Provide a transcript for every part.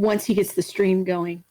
once he gets the stream going.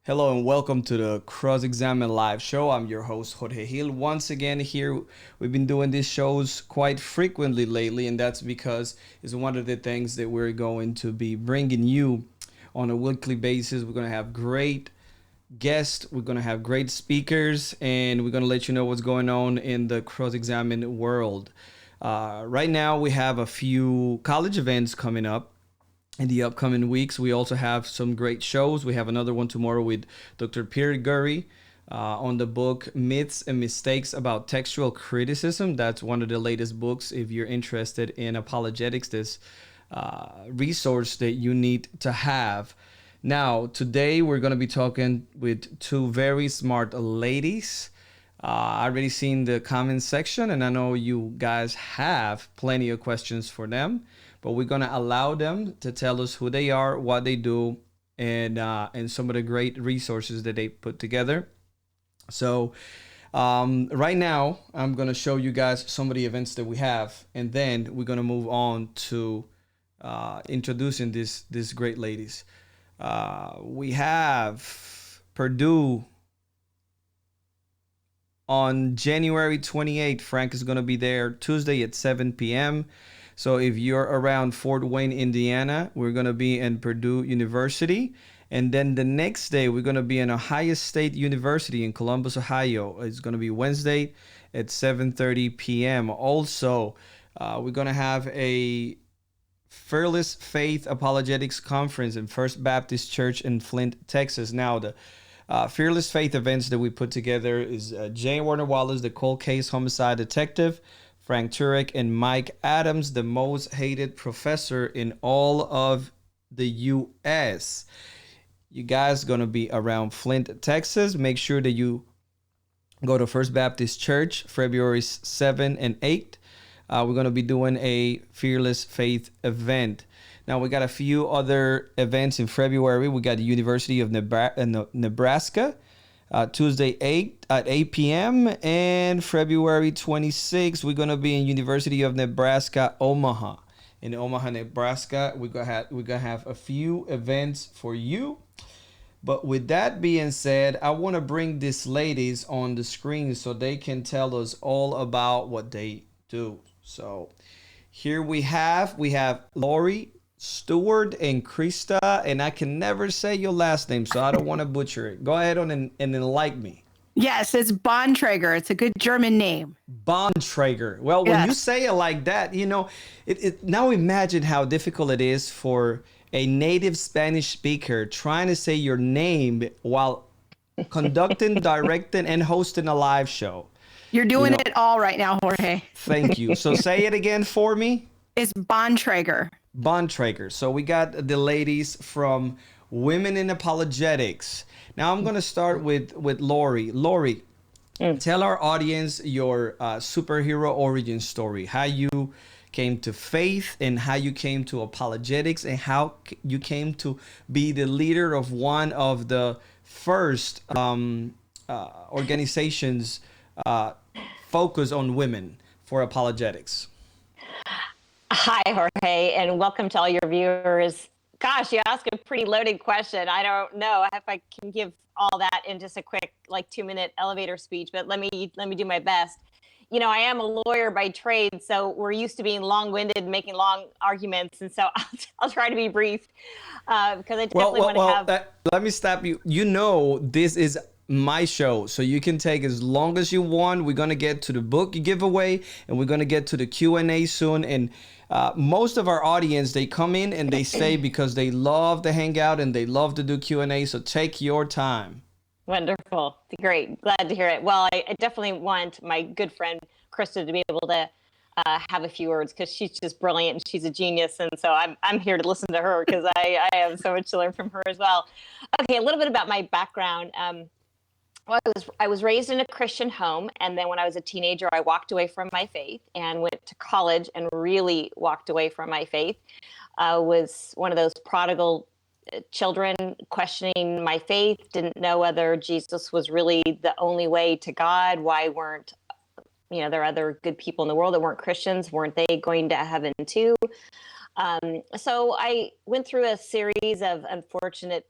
Hello and welcome to the Cross Examine Live Show. I'm your host, Jorge Gil. Once again, here we've been doing these shows quite frequently lately, and that's because it's one of the things that we're going to be bringing you on a weekly basis. We're going to have great guests, we're going to have great speakers, and we're going to let you know what's going on in the Cross Examine world. Right now, we have a few college events coming up in the upcoming weeks. We also have some great shows. We have another one tomorrow with Dr. Peter Gurry on the book Myths and Mistakes About Textual Criticism. That's one of the latest books if you're interested in apologetics, this resource that you need to have. Now, today we're going to be talking with two very smart ladies. I already seen the comment section, and I know you guys have plenty of questions for them, but we're going to allow them to tell us who they are, what they do, and some of the great resources that they put together. So right now, I'm going to show you guys some of the events that we have, and then we're going to move on to introducing these great ladies. We have Purdue on January 28th. Frank is going to be there Tuesday at 7 p.m. So if you're around Fort Wayne, Indiana, we're going to be in Purdue University. And then the next day, we're going to be in Ohio State University in Columbus, Ohio. It's going to be Wednesday at 7:30 p.m. Also, we're going to have a Fearless Faith Apologetics Conference in First Baptist Church in Flint, Texas. Now, the Fearless Faith events that we put together is J. Warner Wallace, the cold case homicide detective, Frank Turek, and Mike Adams, the most hated professor in all of the U.S. You guys going to be around Flint, Texas. Make sure that you go to First Baptist Church February 7 and 8. We're going to be doing a Fearless Faith event. Now, we got a few other events in February. We got the University of Nebraska, Tuesday at 8 p.m. And February 26th, we're going to be in University of Nebraska, Omaha. In Omaha, Nebraska, we're gonna have a few events for you. But with that being said, I want to bring these ladies on the screen so they can tell us all about what they do. So here we have Laurie, Stewart, and Krista, and I can never say your last name, so I don't want to butcher it. Go ahead on and enlighten me. Yes, it's Bontrager. It's a good German name. Bontrager. Well, when you say it like that, now imagine how difficult it is for a native Spanish speaker trying to say your name while conducting, directing, and hosting a live show. You're doing it all right now, Jorge. Thank you. So say it again for me. It's Bontrager. Bontrager. So we got the ladies from Women in Apologetics. Now I'm going to start with Laurie. Laurie, tell our audience your superhero origin story, how you came to faith and how you came to apologetics and how you came to be the leader of one of the first organizations focused on women for apologetics. Hi, Jorge, and welcome to all your viewers. Gosh, you asked a pretty loaded question. I don't know if I can give all that in just a quick, 2-minute elevator speech, but let me do my best. I am a lawyer by trade, so we're used to being long-winded, making long arguments, and so I'll try to be brief because I definitely want to have. Let me stop you. This is my show, so you can take as long as you want. We're gonna get to the book giveaway, and we're gonna get to the Q&A soon. And most of our audience, they come in and they stay because they love to hang out and they love to do Q&A. So take your time. Wonderful, great, glad to hear it. Well, I definitely want my good friend Krista to be able to have a few words because she's just brilliant and she's a genius, and so I'm here to listen to her because I have so much to learn from her as well. Okay, a little bit about my background. Well, I was raised in a Christian home, and then when I was a teenager, I walked away from my faith and went to college and really walked away from my faith. I was one of those prodigal children questioning my faith, didn't know whether Jesus was really the only way to God. Why weren't, there are other good people in the world that weren't Christians? Weren't they going to heaven too? So I went through a series of unfortunate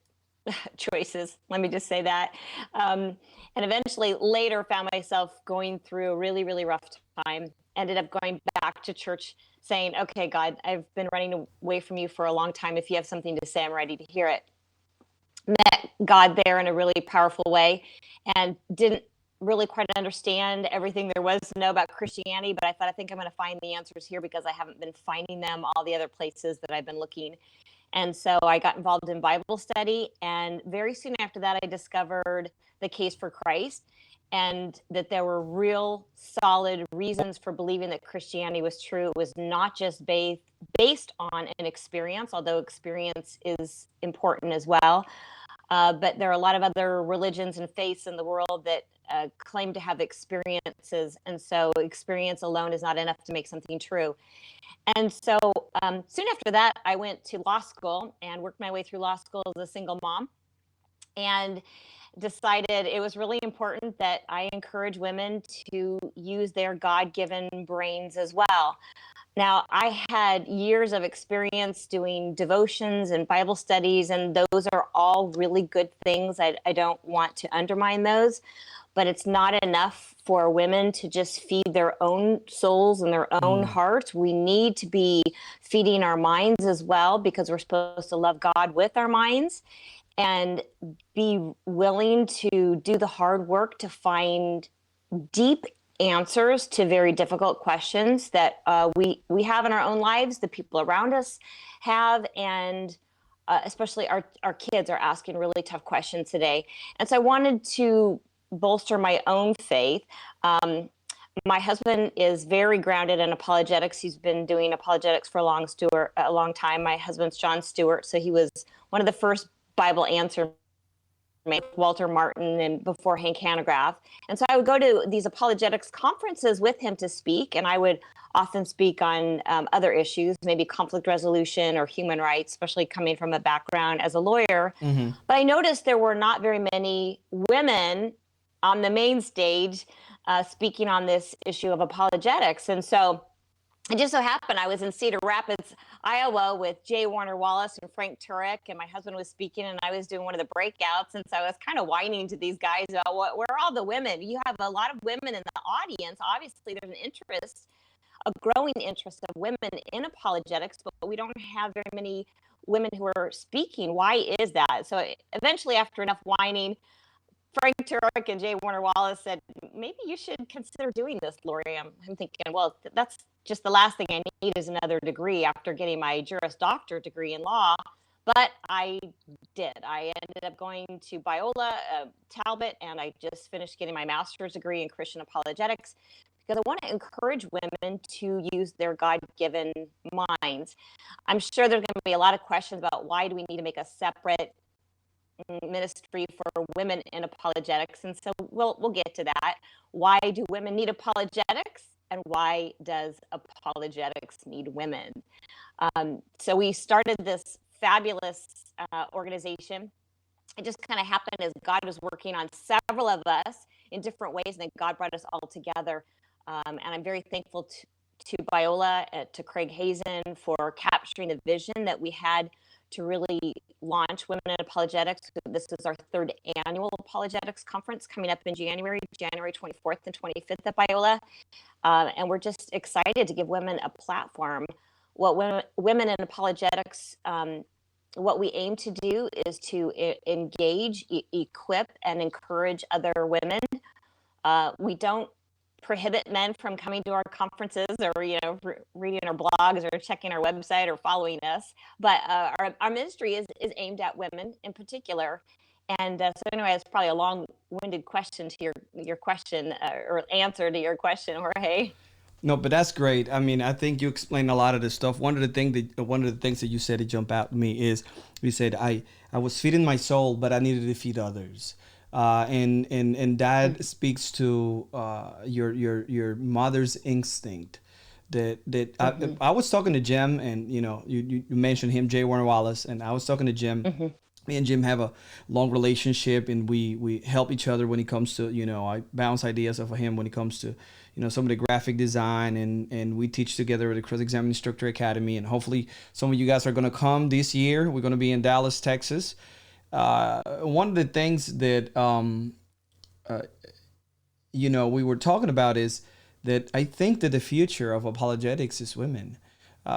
choices. Let me just say that. And eventually later found myself going through a really, really rough time. Ended up going back to church saying, okay, God, I've been running away from you for a long time. If you have something to say, I'm ready to hear it. Met God there in a really powerful way and didn't really quite understand everything there was to know about Christianity, but I thought, I think I'm going to find the answers here because I haven't been finding them all the other places that I've been looking. And so I got involved in Bible study. And very soon after that, I discovered the case for Christ and that there were real solid reasons for believing that Christianity was true. It was not just based on an experience, although experience is important as well. But there are a lot of other religions and faiths in the world that claim to have experiences. And so experience alone is not enough to make something true. And so soon after that, I went to law school and worked my way through law school as a single mom and decided it was really important that I encourage women to use their God-given brains as well. Now, I had years of experience doing devotions and Bible studies, and those are all really good things. I don't want to undermine those, but it's not enough for women to just feed their own souls and their own hearts. We need to be feeding our minds as well because we're supposed to love God with our minds and be willing to do the hard work to find deep answers to very difficult questions that we have in our own lives, the people around us have, and especially our kids are asking really tough questions today. And so I wanted to bolster my own faith. My husband is very grounded in apologetics. He's been doing apologetics for a long time. My husband's John Stewart, so he was one of the first Bible answer Walter Martin and before Hank Hanegraaff. And so I would go to these apologetics conferences with him to speak, and I would often speak on other issues, maybe conflict resolution or human rights, especially coming from a background as a lawyer. Mm-hmm. But I noticed there were not very many women on the main stage speaking on this issue of apologetics. And so it just so happened I was in Cedar Rapids, Iowa with J. Warner Wallace and Frank Turek, and my husband was speaking and I was doing one of the breakouts. And so I was kind of whining to these guys about where are all the women? You have a lot of women in the audience. Obviously, there's an interest, a growing interest of women in apologetics, but we don't have very many women who are speaking. Why is that? So eventually, after enough whining, Frank Turek and J. Warner Wallace said, maybe you should consider doing this, Laurie. I'm thinking, well, that's just the last thing I need is another degree after getting my Juris Doctor degree in law. But I did. I ended up going to Biola, Talbot, and I just finished getting my master's degree in Christian apologetics because I want to encourage women to use their God-given minds. I'm sure there's going to be a lot of questions about why do we need to make a separate ministry for women in apologetics, and so we'll get to that. Why do women need apologetics, and why does apologetics need women? So we started this fabulous organization. It just kind of happened as God was working on several of us in different ways, and then God brought us all together. And I'm very thankful to Biola, to Craig Hazen for capturing the vision that we had to really launch Women in Apologetics. This is our third annual apologetics conference coming up in January 24th and 25th at Biola. And we're just excited to give women a platform. What women in apologetics, what we aim to do is to engage, equip, and encourage other women. We don't prohibit men from coming to our conferences or reading our blogs or checking our website or following us, but our ministry is aimed at women in particular. And so anyway, it's probably a long-winded question to your question or answer to your question, Jorge. No, but that's great. I mean, I think you explained a lot of this stuff. One of the things that you said that jumped out to me is you said I was feeding my soul, but I needed to feed others. And that speaks to your mother's instinct. I was talking to Jim, and you mentioned him, J. Warner Wallace, and I was talking to Jim. Mm-hmm. Me and Jim have a long relationship, and we help each other when it comes to I bounce ideas off of him when it comes to some of the graphic design, and we teach together at the Cross-Examining Instructor Academy, and hopefully some of you guys are going to come this year. We're going to be in Dallas, Texas. one of the things that we were talking about is that I think that the future of apologetics is women.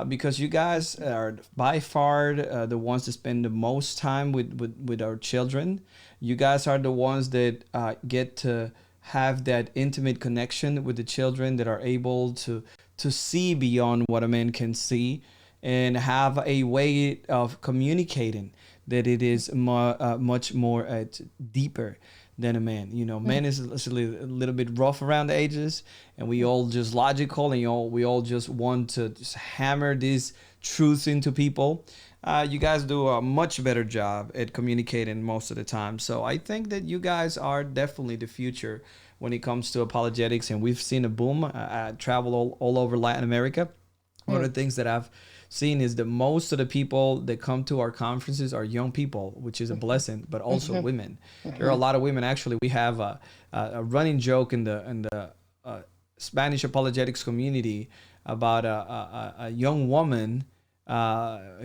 Because you guys are by far the ones that spend the most time with our children. You guys are the ones that get to have that intimate connection with the children, that are able to see beyond what a man can see, and have a way of communicating that it is much more deeper than a man. Man is a little bit rough around the edges, and we all just logical, and we all just want to just hammer these truths into people. You guys do a much better job at communicating most of the time. So I think that you guys are definitely the future when it comes to apologetics, and we've seen a boom. I travel all over Latin America. One of the things that I've seen is that most of the people that come to our conferences are young people, which is a blessing, but also women. There are a lot of women. Actually, we have a running joke in the Spanish apologetics community about a young woman.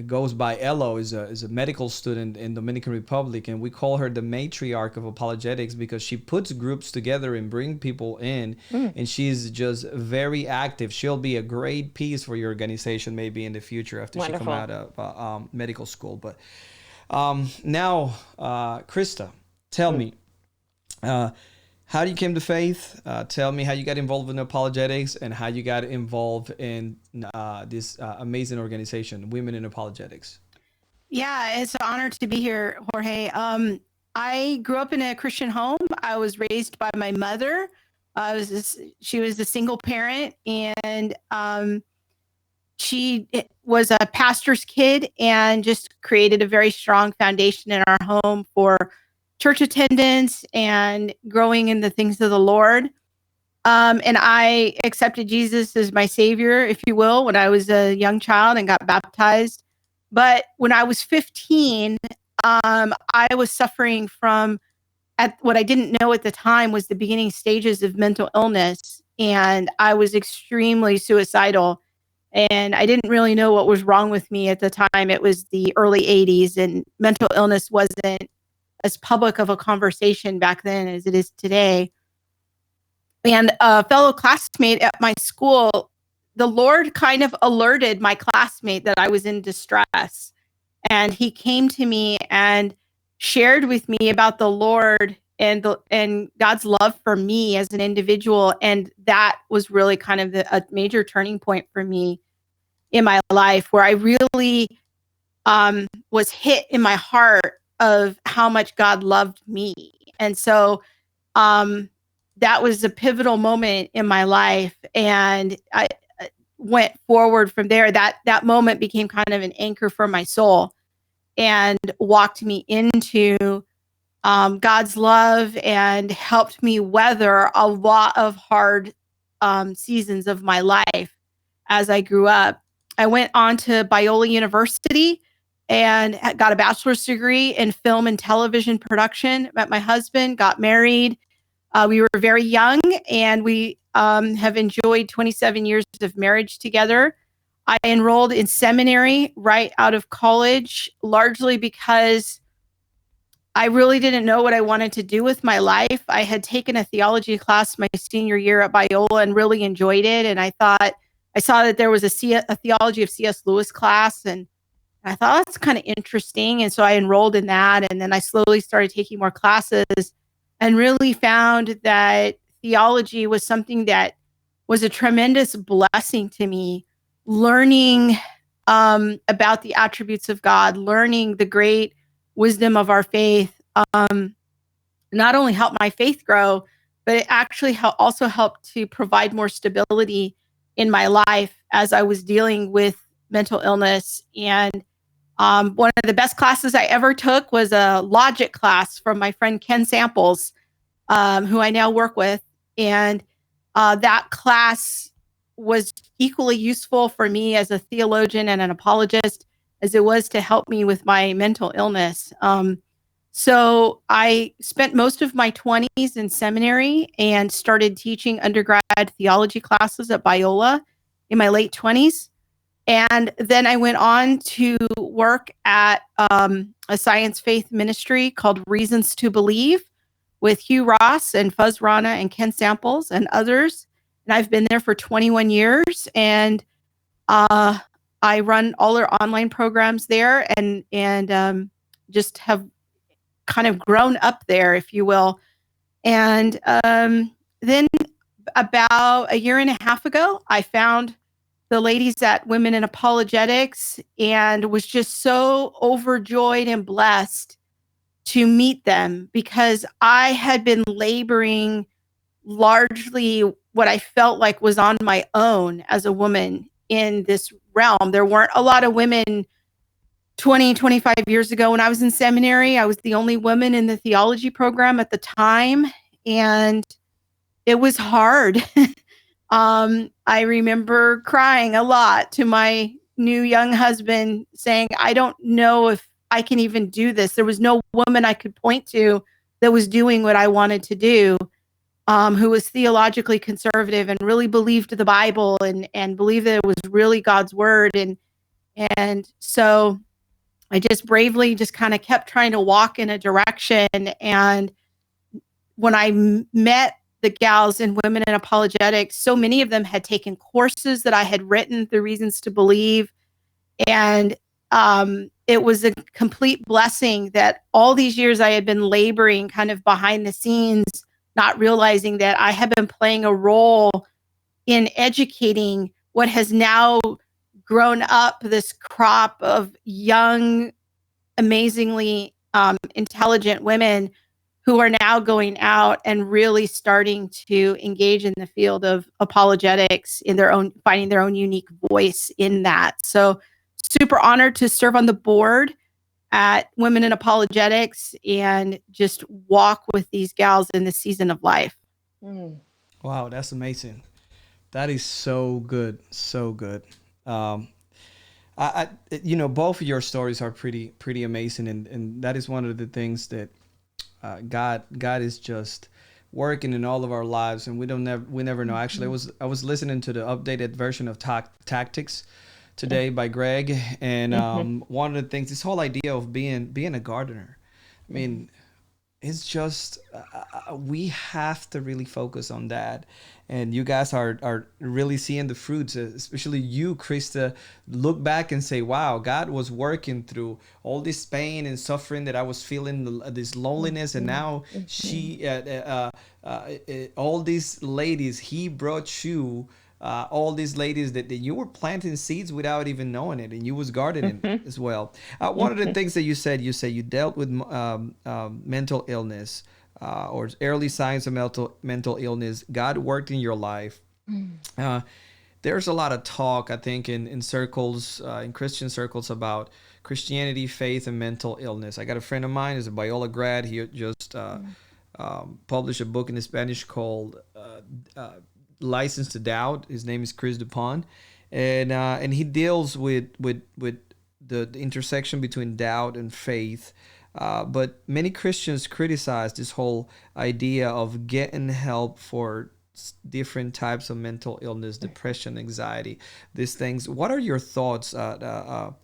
Goes by Elo, is a medical student in Dominican Republic, and we call her the matriarch of apologetics because she puts groups together and bring people in, and she's just very active. She'll be a great piece for your organization maybe in the future after she come out of medical school. But now, Krista, tell me, how you came to faith. Tell me how you got involved in apologetics and how you got involved in this amazing organization, Women in Apologetics. Yeah, it's an honor to be here, Jorge. I grew up in a Christian home. I was raised by my mother. She was a single parent, and she was a pastor's kid and just created a very strong foundation in our home for church attendance and growing in the things of the Lord. And I accepted Jesus as my savior, if you will, when I was a young child and got baptized. But when I was 15, I was suffering from what I didn't know at the time was the beginning stages of mental illness. And I was extremely suicidal. And I didn't really know what was wrong with me at the time. It was the early 80s, and mental illness wasn't as public of a conversation back then as it is today. And a fellow classmate at my school, the Lord kind of alerted my classmate that I was in distress. And he came to me and shared with me about the Lord and God's love for me as an individual. And that was really kind of a major turning point for me in my life, where I really was hit in my heart of how much God loved me. And so that was a pivotal moment in my life. And I went forward from there. That moment became kind of an anchor for my soul and walked me into God's love and helped me weather a lot of hard seasons of my life as I grew up. I went on to Biola University and got a bachelor's degree in film and television production. Met my husband, got married. We were very young, and we have enjoyed 27 years of marriage together. I enrolled in seminary right out of college, largely because I really didn't know what I wanted to do with my life. I had taken a theology class my senior year at Biola and really enjoyed it. And I saw that there was a theology of C.S. Lewis class, and I thought that's kind of interesting. And so I enrolled in that. And then I slowly started taking more classes and really found that theology was something that was a tremendous blessing to me. Learning about the attributes of God, learning the great wisdom of our faith, not only helped my faith grow, but it actually also helped to provide more stability in my life as I was dealing with mental illness. And one of the best classes I ever took was a logic class from my friend Ken Samples, who I now work with. And that class was equally useful for me as a theologian and an apologist as it was to help me with my mental illness. So I spent most of my 20s in seminary and started teaching undergrad theology classes at Biola in my late 20s. And then I went on to work at a science faith ministry called Reasons to Believe with Hugh Ross and Fuzz Rana and Ken Samples and others. And I've been there for 21 years. And I run all their online programs there and just have kind of grown up there, if you will. And then about a year and a half ago, I found the ladies at Women in Apologetics and was just so overjoyed and blessed to meet them because I had been laboring largely what I felt like was on my own as a woman in this realm. There weren't a lot of women 20, 25 years ago when I was in seminary. I was the only woman in the theology program at the time, and it was hard. I remember crying a lot to my new young husband saying, I don't know if I can even do this. There was no woman I could point to that was doing what I wanted to do, who was theologically conservative and really believed the Bible and believed that it was really God's word. And so I just bravely just kind of kept trying to walk in a direction. And when I met the gals in Women in Apologetics, so many of them had taken courses that I had written through Reasons to Believe. And it was a complete blessing that all these years I had been laboring kind of behind the scenes, not realizing that I had been playing a role in educating what has now grown up this crop of young, amazingly intelligent women who are now going out and really starting to engage in the field of apologetics in their own, finding their own unique voice in that. So super honored to serve on the board at Women in Apologetics and just walk with these gals in this season of life. Wow, that's amazing. That is so good, so good. Both of your stories are pretty amazing, and that is one of the things that God is just working in all of our lives, and we never know. Actually, I was listening to the updated version of Tactics today by Greg, and one of the things, this whole idea of being a gardener. I mean, it's just we have to really focus on that, and you guys are really seeing the fruits, especially you, Krista. Look back and say, wow, God was working through all this pain and suffering that I was feeling, this loneliness, and now all these ladies, he brought you all these ladies that you were planting seeds without even knowing it, and you was gardening as well. One of the things that you said you dealt with mental illness or early signs of mental illness. God worked in your life. There's a lot of talk, I think, in circles, in Christian circles, about Christianity, faith, and mental illness. I got a friend of mine who's a Biola grad. He just published a book in Spanish called License to Doubt. His name is Chris Dupont, and he deals with the intersection between doubt and faith. But many Christians criticize this whole idea of getting help for different types of mental illness, depression, anxiety, these things. What are your thoughts on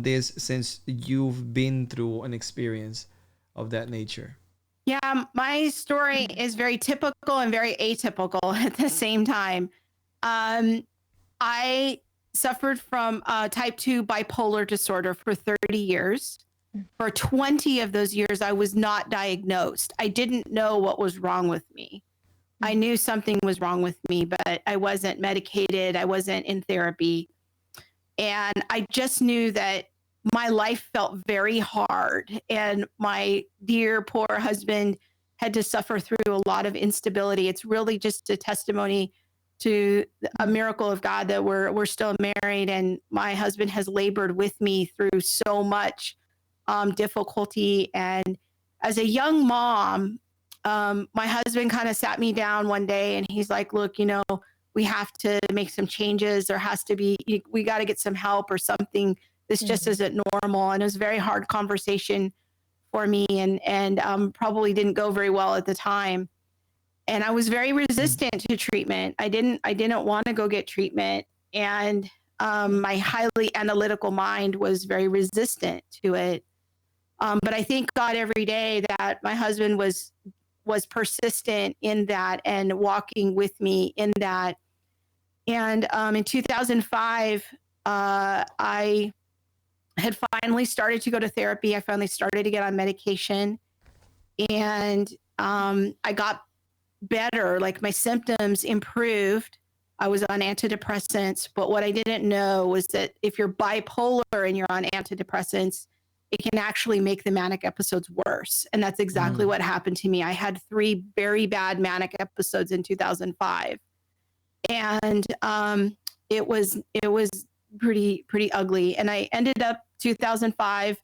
this, since you've been through an experience of that nature? Yeah, my story is very typical and very atypical at the same time. I suffered from type 2 bipolar disorder for 30 years. For 20 of those years, I was not diagnosed. I didn't know what was wrong with me. I knew something was wrong with me, but I wasn't medicated. I wasn't in therapy. And I just knew that my life felt very hard, and my dear poor husband had to suffer through a lot of instability. It's really just a testimony to a miracle of God that we're still married, and my husband has labored with me through so much difficulty. And as a young mom, my husband kind of sat me down one day and he's like, look, we have to make some changes. There has to be, we got to get some help or something. This just isn't normal. And it was a very hard conversation for me, and probably didn't go very well at the time. And I was very resistant to treatment. I didn't want to go get treatment. and my highly analytical mind was very resistant to it. But I thank God every day that my husband was persistent in that and walking with me in that. And in 2005, I had finally started to go to therapy. I finally started to get on medication, and I got better. Like, my symptoms improved. I was on antidepressants, but what I didn't know was that if you're bipolar and you're on antidepressants, it can actually make the manic episodes worse. And that's exactly what happened to me. I had 3 very bad manic episodes in 2005. And it was pretty ugly. And I ended up 2005,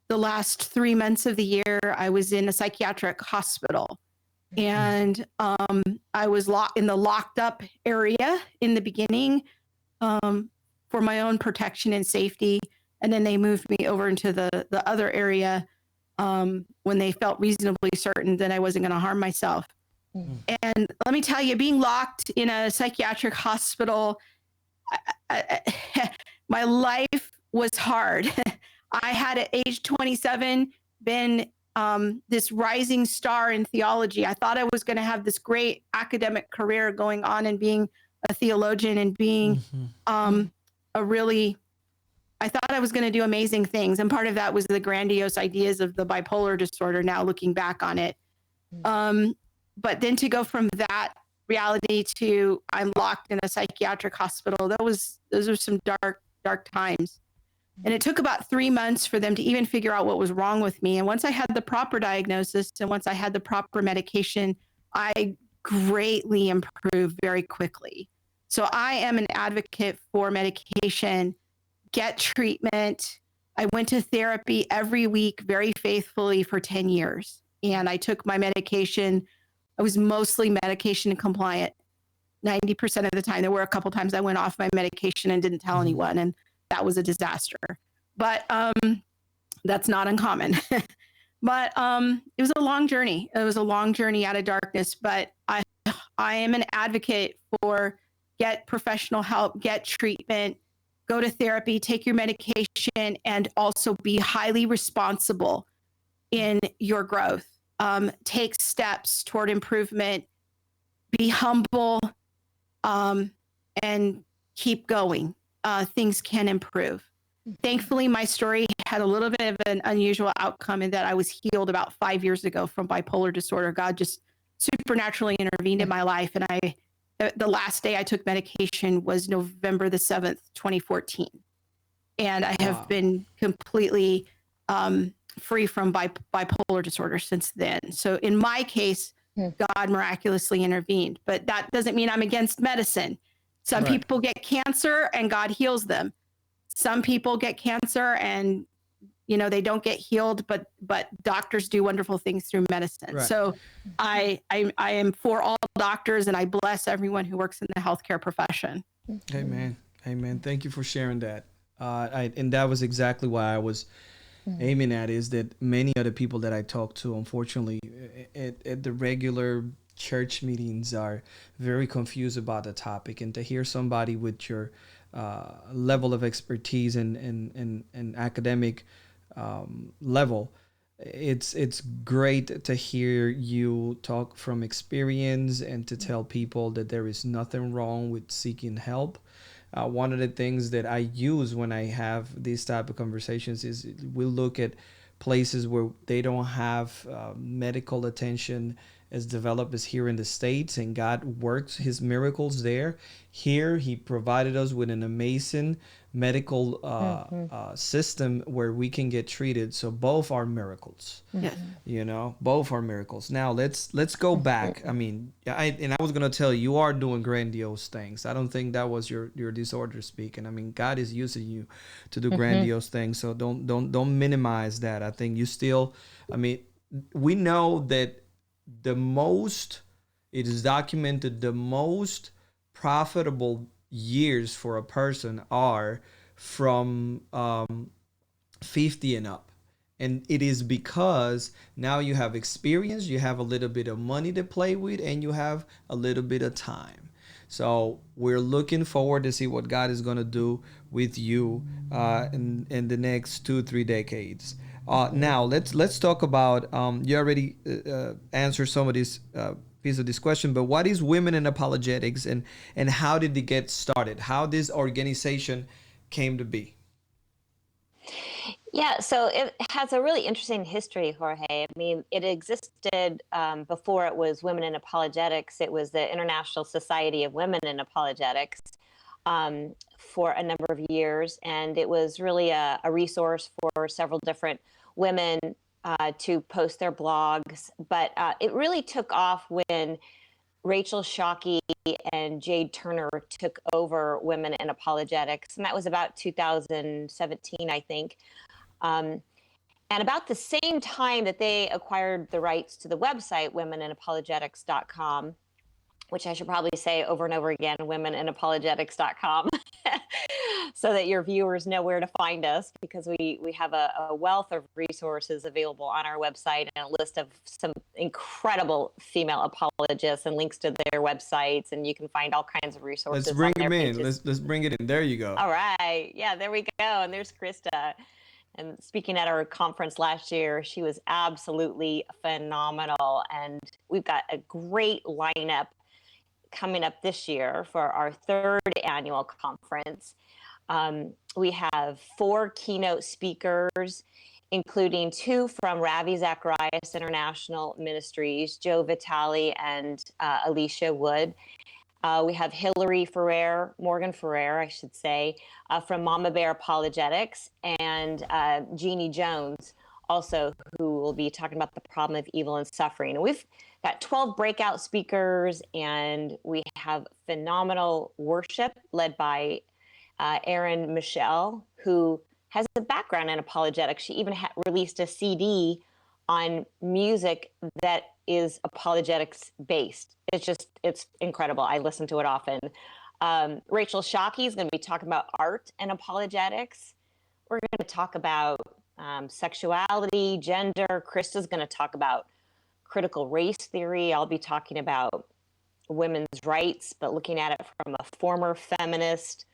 the last 3 months of the year, I was in a psychiatric hospital. And I was in the locked up area in the beginning for my own protection and safety. And then they moved me over into the other area when they felt reasonably certain that I wasn't going to harm myself. And let me tell you, being locked in a psychiatric hospital, my life was hard. I had at age 27 been this rising star in theology. I thought I was going to have this great academic career going on and being a theologian and being I thought I was going to do amazing things. And part of that was the grandiose ideas of the bipolar disorder, now looking back on it. But then to go from that reality to I'm locked in a psychiatric hospital, those are some dark times. And it took about 3 months for them to even figure out what was wrong with me. And once I had the proper diagnosis and once I had the proper medication, I greatly improved very quickly. So I am an advocate for medication. Get treatment. I went to therapy every week very faithfully for 10 years. And I took my medication. I was mostly medication compliant 90% of the time. There were a couple times I went off my medication and didn't tell anyone. And that was a disaster. But that's not uncommon. But it was a long journey. It was a long journey out of darkness. But I am an advocate for get professional help, get treatment, go to therapy, take your medication, and also be highly responsible in your growth. Take steps toward improvement, be humble, and keep going. Things can improve. Thankfully, my story had a little bit of an unusual outcome in that I was healed about 5 years ago from bipolar disorder. God just supernaturally intervened in my life. And the last day I took medication was November the 7th, 2014. And I have been completely free from bipolar disorder since then. So in my case, God miraculously intervened. But that doesn't mean I'm against medicine. Some people get cancer and God heals them. Some people get cancer and they don't get healed, but doctors do wonderful things through medicine. Right. So I am for all doctors, and I bless everyone who works in the healthcare profession. Amen. Amen. Thank you for sharing that. And that was exactly why I was aiming at, is that many of the people that I talk to, unfortunately, at the regular church meetings are very confused about the topic. And to hear somebody with your level of expertise and academic level, it's great to hear you talk from experience and to tell people that there is nothing wrong with seeking help. One of the things that I use when I have these type of conversations is we look at places where they don't have medical attention as developed as here in the States, and God works his miracles there. Here, he provided us with an amazing medical system where we can get treated. So both are miracles. Both are miracles. Now let's go back. I mean, I was gonna tell you are doing grandiose things. I don't think that was your disorder speaking. I mean, God is using you to do grandiose things. So don't minimize that. I think you still. I mean, we know that it is documented the most profitable years for a person are from 50 and up. And it is because now you have experience, you have a little bit of money to play with, and you have a little bit of time. So we're looking forward to see what God is going to do with you in the next 2-3 decades. Now let's talk about you already answered some of this piece of this question, but what is Women in Apologetics, and how did it get started? How this organization came to be? Yeah, so it has a really interesting history, Jorge. I mean, it existed before it was Women in Apologetics. It was the International Society of Women in Apologetics for a number of years. And it was really a resource for several different women to post their blogs. But it really took off when Rachel Shockey and Jade Turner took over Women in Apologetics. And that was about 2017, I think. And about the same time that they acquired the rights to the website, womeninapologetics.com, which I should probably say over and over again, womeninapologetics.com, so that your viewers know where to find us, because we have a wealth of resources available on our website, and a list of some incredible female apologists and links to their websites, and you can find all kinds of resources. Let's bring on him there. in. Let's bring it in. There you go. All right. Yeah, there we go. And there's Krista. And speaking at our conference last year, she was absolutely phenomenal. And we've got a great lineup coming up this year for our third annual conference. We have 4 keynote speakers, including 2 from Ravi Zacharias International Ministries, Joe Vitale and Alicia Wood. We have Morgan Ferrer, I should say, from Mama Bear Apologetics, and Jeannie Jones, also, who will be talking about the problem of evil and suffering. And we've got 12 breakout speakers, and we have phenomenal worship led by Erin Michelle, who has a background in apologetics. She even released a CD on music that is apologetics based. It's incredible. I listen to it often. Rachel Shockey is going to be talking about art and apologetics. We're going to talk about sexuality, gender. Krista's going to talk about critical race theory. I'll be talking about women's rights, but looking at it from a former feminist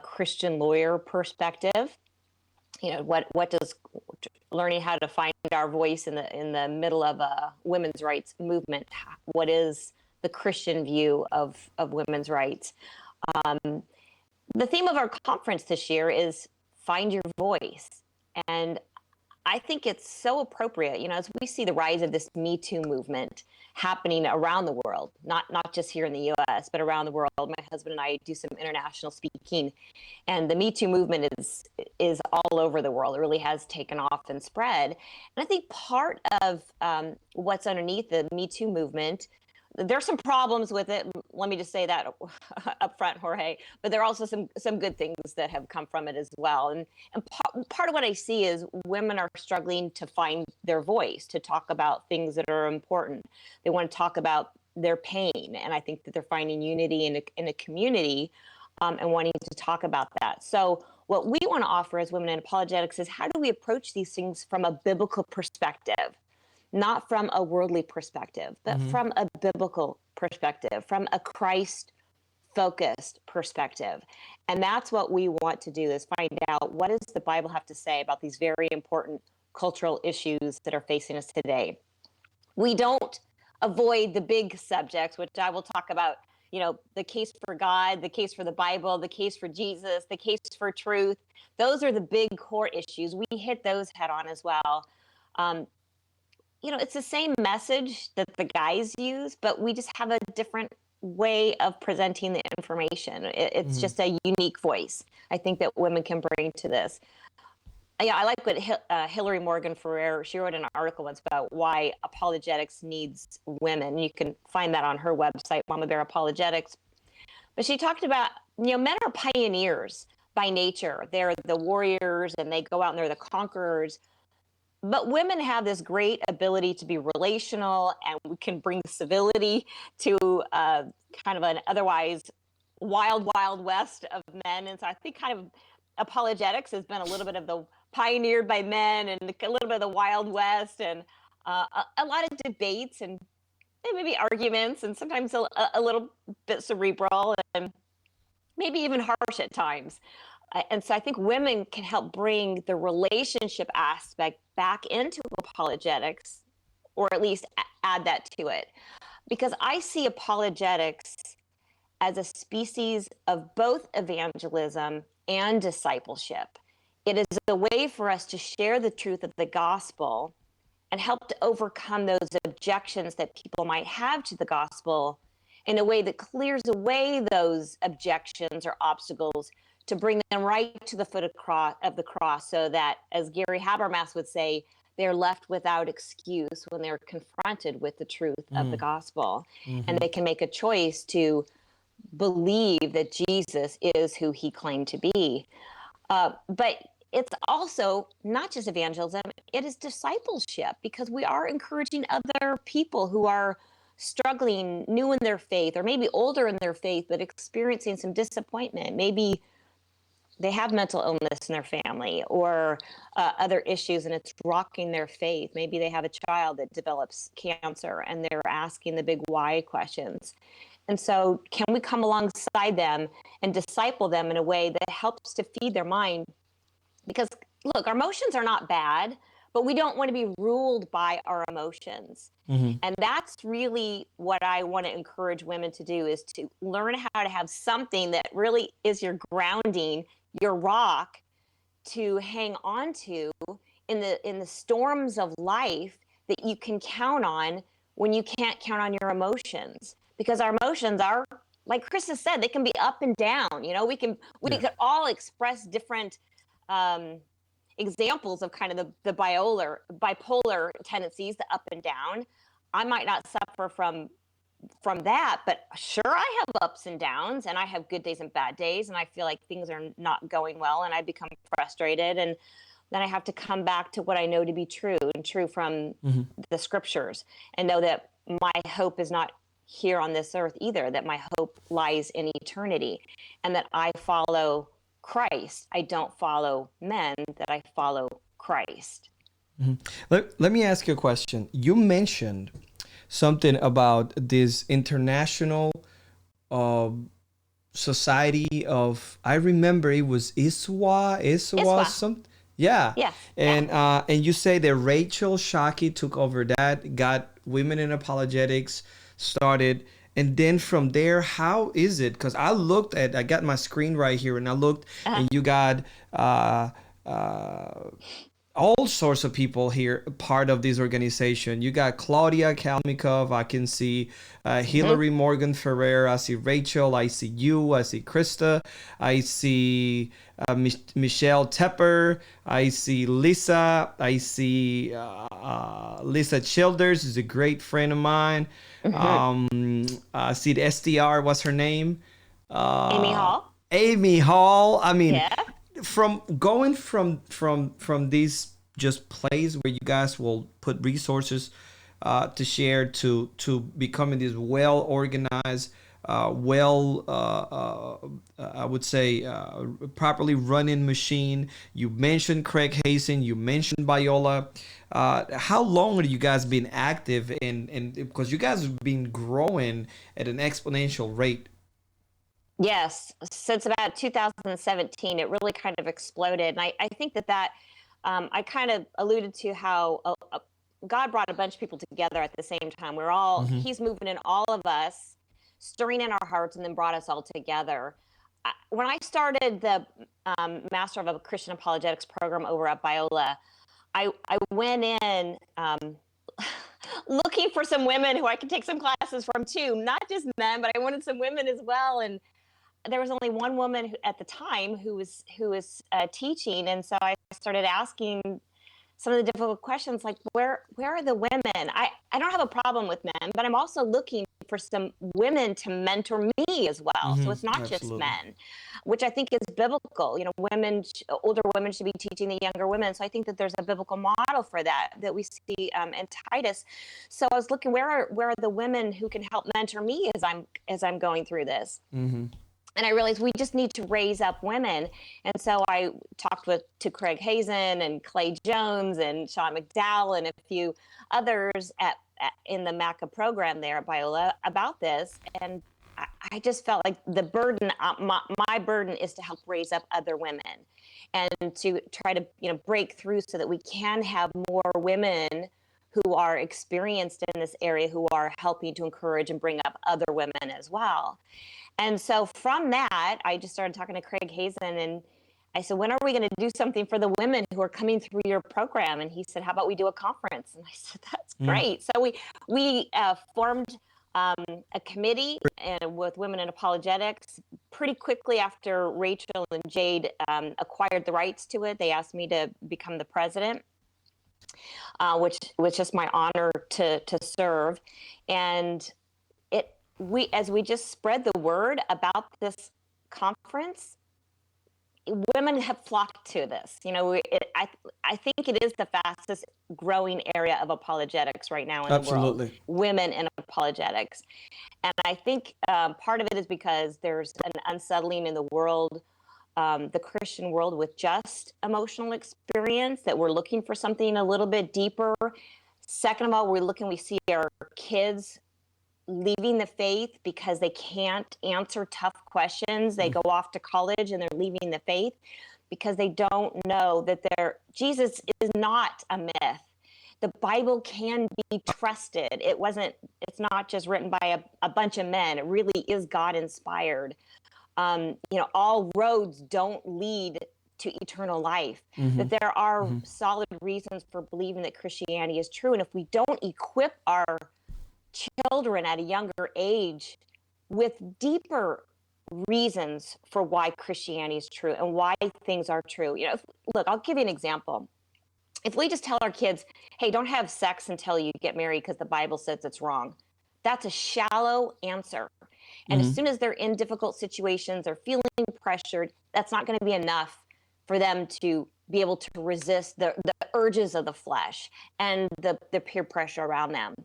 Christian lawyer perspective. You know, what does learning how to find our voice in the middle of a women's rights movement? What is the Christian view of women's rights? The theme of our conference this year is find your voice, and I think it's so appropriate. You know, as we see the rise of this Me Too movement happening around the world, not just here in the U.S., but around the world. My husband and I do some international speaking, and the Me Too movement is all over the world. It really has taken off and spread. And I think part of what's underneath the Me Too movement, there's some problems with it. Let me just say that up front, Jorge. But there are also some good things that have come from it as well. And part of what I see is women are struggling to find their voice, to talk about things that are important. They want to talk about their pain. And I think that they're finding unity in a community and wanting to talk about that. So what we want to offer as Women in Apologetics is, how do we approach these things from a biblical perspective? Not from a worldly perspective, but from a biblical perspective, from a Christ-focused perspective. And that's what we want to do, is find out, what does the Bible have to say about these very important cultural issues that are facing us today. We don't avoid the big subjects, which I will talk about, you know, the case for God, the case for the Bible, the case for Jesus, the case for truth. Those are the big core issues. We hit those head on as well. You know, it's the same message that the guys use, but we just have a different way of presenting the information. It's just a unique voice, I think, that women can bring to this. Yeah, I like what Hillary Morgan Ferrer, she wrote an article once about why apologetics needs women. You can find that on her website, Mama Bear Apologetics. But she talked about, you know, men are pioneers by nature. They're the warriors, and they go out and they're the conquerors. But women have this great ability to be relational, and we can bring civility to kind of an otherwise wild, wild west of men. And so I think kind of apologetics has been a little bit of the pioneered by men, and a little bit of the Wild West, and a lot of debates and maybe arguments, and sometimes a little bit cerebral and maybe even harsh at times. And so I think women can help bring the relationship aspect back into apologetics, or at least add that to it. Because I see apologetics as a species of both evangelism and discipleship. It is a way for us to share the truth of the gospel and help to overcome those objections that people might have to the gospel in a way that clears away those objections or obstacles to bring them right to the foot of the cross, so that, as Gary Habermas would say, they're left without excuse when they're confronted with the truth of the gospel. And they can make a choice to believe that Jesus is who he claimed to be. But it's also not just evangelism, it is discipleship, because we are encouraging other people who are struggling, new in their faith, or maybe older in their faith, but experiencing some disappointment. Maybe they have mental illness in their family, or other issues, and it's rocking their faith. Maybe they have a child that develops cancer and they're asking the big why questions. And so can we come alongside them and disciple them in a way that helps to feed their mind? Because look, our emotions are not bad, but we don't want to be ruled by our emotions. And that's really what I want to encourage women to do, is to learn how to have something that really is your grounding, your rock to hang on to in the storms of life, that you can count on when you can't count on your emotions. Because our emotions are, like Krista said, they can be up and down. You know, we could all express different examples of kind of the bipolar tendencies, the up and down. I might not suffer from that, but sure, I have ups and downs, and I have good days and bad days, and I feel like things are not going well, and I become frustrated, and then I have to come back to what I know to be true, and true from the scriptures, and know that my hope is not here on this earth either, that my hope lies in eternity, and that I follow Christ. I don't follow men, that I follow Christ. Let me ask you a question. You mentioned something about this international society of, I remember it was ISWA. Something. Yeah. Yes. And you say that Rachel Shockey took over that, got Women in Apologetics started. And then from there, how is it? Because I got my screen right here, and I looked, and you got all sorts of people here, part of this organization. You got Claudia Kalmikov. I can see Hillary Morgan Ferrer. I see Rachel. I see you. I see Krista. I see Michelle Tepper. I see Lisa. I see Lisa Childers is a great friend of mine. I see the SDR. What's her name? Amy Hall. Amy Hall. I mean, Yeah. from these just plays where you guys will put resources to share to becoming this well organized, I would say properly running machine. You mentioned Craig Hazen, you mentioned Biola. How long have you guys been active in, because you guys have been growing at an exponential rate? Yes, since about 2017, it really kind of exploded. And I think that I kind of alluded to how God brought a bunch of people together at the same time. We're all, he's moving in all of us, stirring in our hearts, and then brought us all together. When I started the Master of a Christian Apologetics program over at Biola, I went in looking for some women who I could take some classes from too, not just men, but I wanted some women as well. And there was only one woman at the time who was teaching, and so I started asking some of the difficult questions, like where are the women? I don't have a problem with men, but I'm also looking for some women to mentor me as well. So it's not just men, which I think is biblical. You know, older women should be teaching the younger women. So I think that there's a biblical model for that we see in Titus. So I was looking, where are the women who can help mentor me as I'm going through this? And I realized we just need to raise up women. And so I talked to Craig Hazen and Clay Jones and Sean McDowell and a few others in the MACA program there at Biola about this. And I just felt like the burden, my burden is to help raise up other women and to try to, break through so that we can have more women who are experienced in this area, who are helping to encourage and bring up other women as well. And so from that, I just started talking to Craig Hazen, and I said, when are we going to do something for the women who are coming through your program? And he said, how about we do a conference? And I said, that's great. So we formed a committee with Women in Apologetics. Pretty quickly after Rachel and Jade acquired the rights to it, they asked me to become the president, which was just my honor to serve. And as we just spread the word about this conference, women have flocked to this. I think it is the fastest growing area of apologetics right now in the world. Women in apologetics. And I think part of it is because there's an unsettling in the world, the Christian world, with just emotional experience, that we're looking for something a little bit deeper. Second of all, we see our kids leaving the faith because they can't answer tough questions. They go off to college and they're leaving the faith because they don't know that Jesus is not a myth. The Bible can be trusted. It's not just written by a bunch of men. It really is God inspired. All roads don't lead to eternal life, that there are solid reasons for believing that Christianity is true. And if we don't equip our children at a younger age with deeper reasons for why Christianity is true and why things are true. Look, I'll give you an example. If we just tell our kids, hey, don't have sex until you get married because the Bible says it's wrong, that's a shallow answer. And as soon as they're in difficult situations, they're feeling pressured, that's not going to be enough for them to be able to resist the urges of the flesh and the peer pressure around them.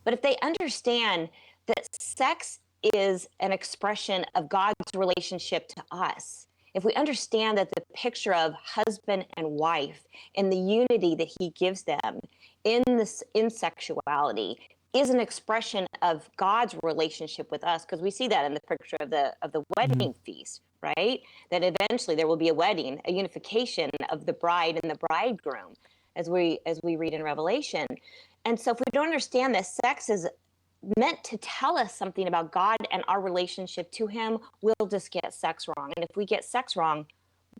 But if they understand that sex is an expression of God's relationship to us, if we understand that the picture of husband and wife and the unity that he gives them in sexuality is an expression of God's relationship with us, because we see that in the picture of the wedding feast, right? That eventually there will be a wedding, a unification of the bride and the bridegroom, as we read in Revelation. And so if we don't understand that sex is meant to tell us something about God and our relationship to him, we'll just get sex wrong. And if we get sex wrong,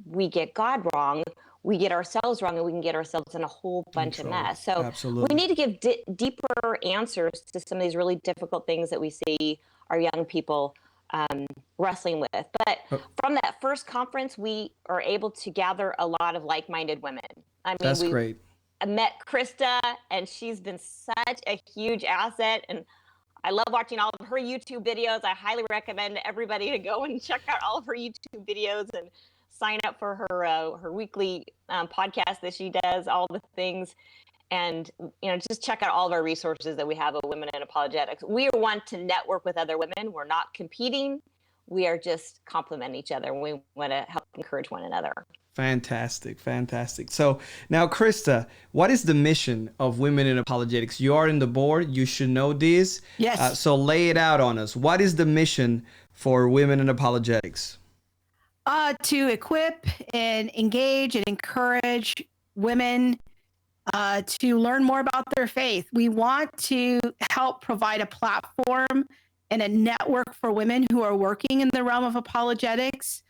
we get God wrong, we get ourselves wrong, and we can get ourselves in a whole bunch of mess. So we need to give deeper answers to some of these really difficult things that we see our young people wrestling with. But from that first conference, we are able to gather a lot of like-minded women. That's great. I met Krista, and she's been such a huge asset, and I love watching all of her YouTube videos. I highly recommend everybody to go and check out all of her YouTube videos and sign up for her weekly podcast that she does, all the things. And, just check out all of our resources that we have of Women in Apologetics. We want to network with other women. We're not competing. We are just complementing each other. We want to help encourage one another. Fantastic. So now, Krista, what is the mission of Women in Apologetics? You are in the board. You should know this. Yes. So lay it out on us. What is the mission for Women in Apologetics? To equip and engage and encourage women to learn more about their faith. We want to help provide a platform and a network for women who are working in the realm of apologetics,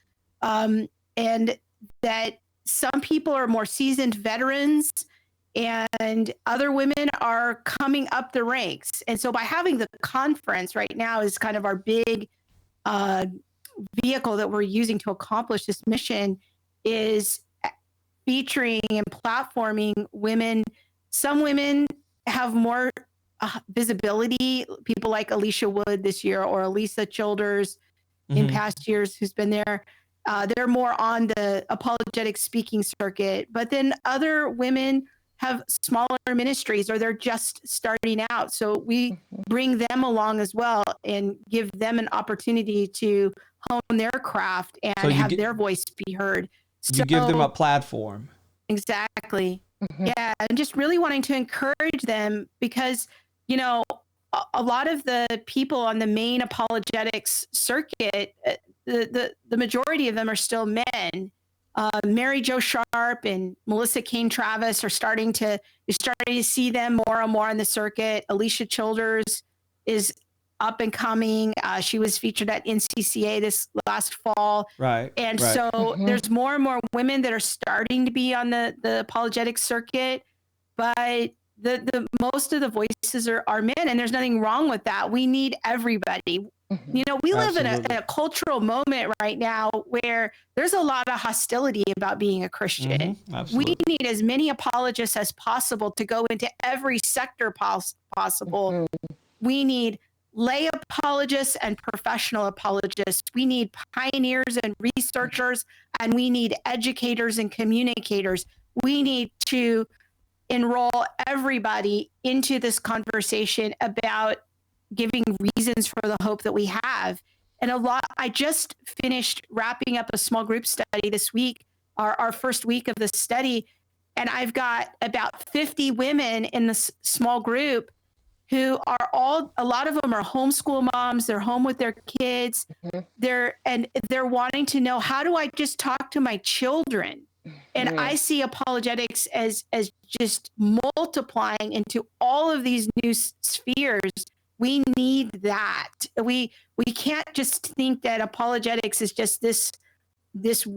and that some people are more seasoned veterans and other women are coming up the ranks. And so by having the conference right now is kind of our big vehicle that we're using to accomplish this mission, is featuring and platforming women. Some women have more visibility, people like Alicia Wood this year, or Elisa Childers in past years, who's been there. They're more on the apologetic speaking circuit. But then other women have smaller ministries or they're just starting out. So we bring them along as well and give them an opportunity to hone their craft and So have their voice be heard. You give them a platform. Exactly. Yeah. And just really wanting to encourage them because, you know, a lot of the people on the main apologetics circuit, the majority of them are still men. Mary Jo Sharp and Melissa Cain Travis you're starting to see them more and more on the circuit. Alicia Childers is up and coming. She was featured at NCCA this last fall. Right. And so there's more and more women that are starting to be on the apologetics circuit, but the most of the voices are men, and there's nothing wrong with that. We need everybody. You know, we live in a cultural moment right now where there's a lot of hostility about being a Christian. We need as many apologists as possible to go into every sector possible. We need lay apologists and professional apologists. We need pioneers and researchers, and we need educators and communicators. We need to enroll everybody into this conversation about giving reasons for the hope that we have. And I just finished wrapping up a small group study this week, our first week of the study. And I've got about 50 women in this small group who are a lot of them are homeschool moms. They're home with their kids. They're wanting to know, how do I just talk to my children? And I see apologetics as just multiplying into all of these new spheres. We need that. We can't just think that apologetics is just this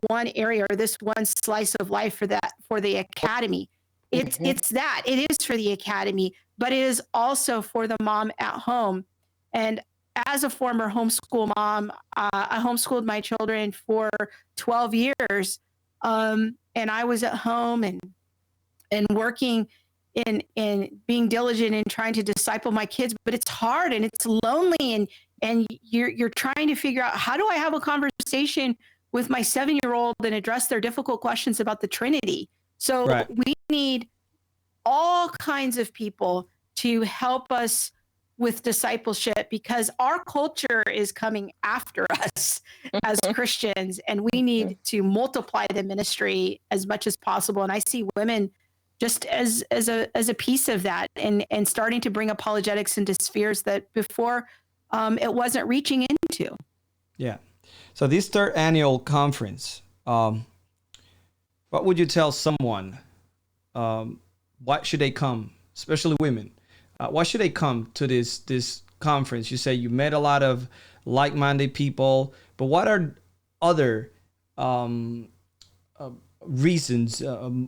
one area or this one slice of life for the academy. It's that. It is for the academy, but it is also for the mom at home. And as a former homeschool mom, I homeschooled my children for 12 years. And I was at home and working in being diligent in trying to disciple my kids, but it's hard and it's lonely and you're trying to figure out, how do I have a conversation with my 7-year-old and address their difficult questions about the Trinity? So we need all kinds of people to help us with discipleship, because our culture is coming after us as Christians, and we need to multiply the ministry as much as possible. And I see women just as a piece of that, and starting to bring apologetics into spheres that before it wasn't reaching into. Yeah. So this third annual conference, what would you tell someone? Why should they come, especially women? Why should they come to this conference? You say you met a lot of like-minded people, but what are other reasons that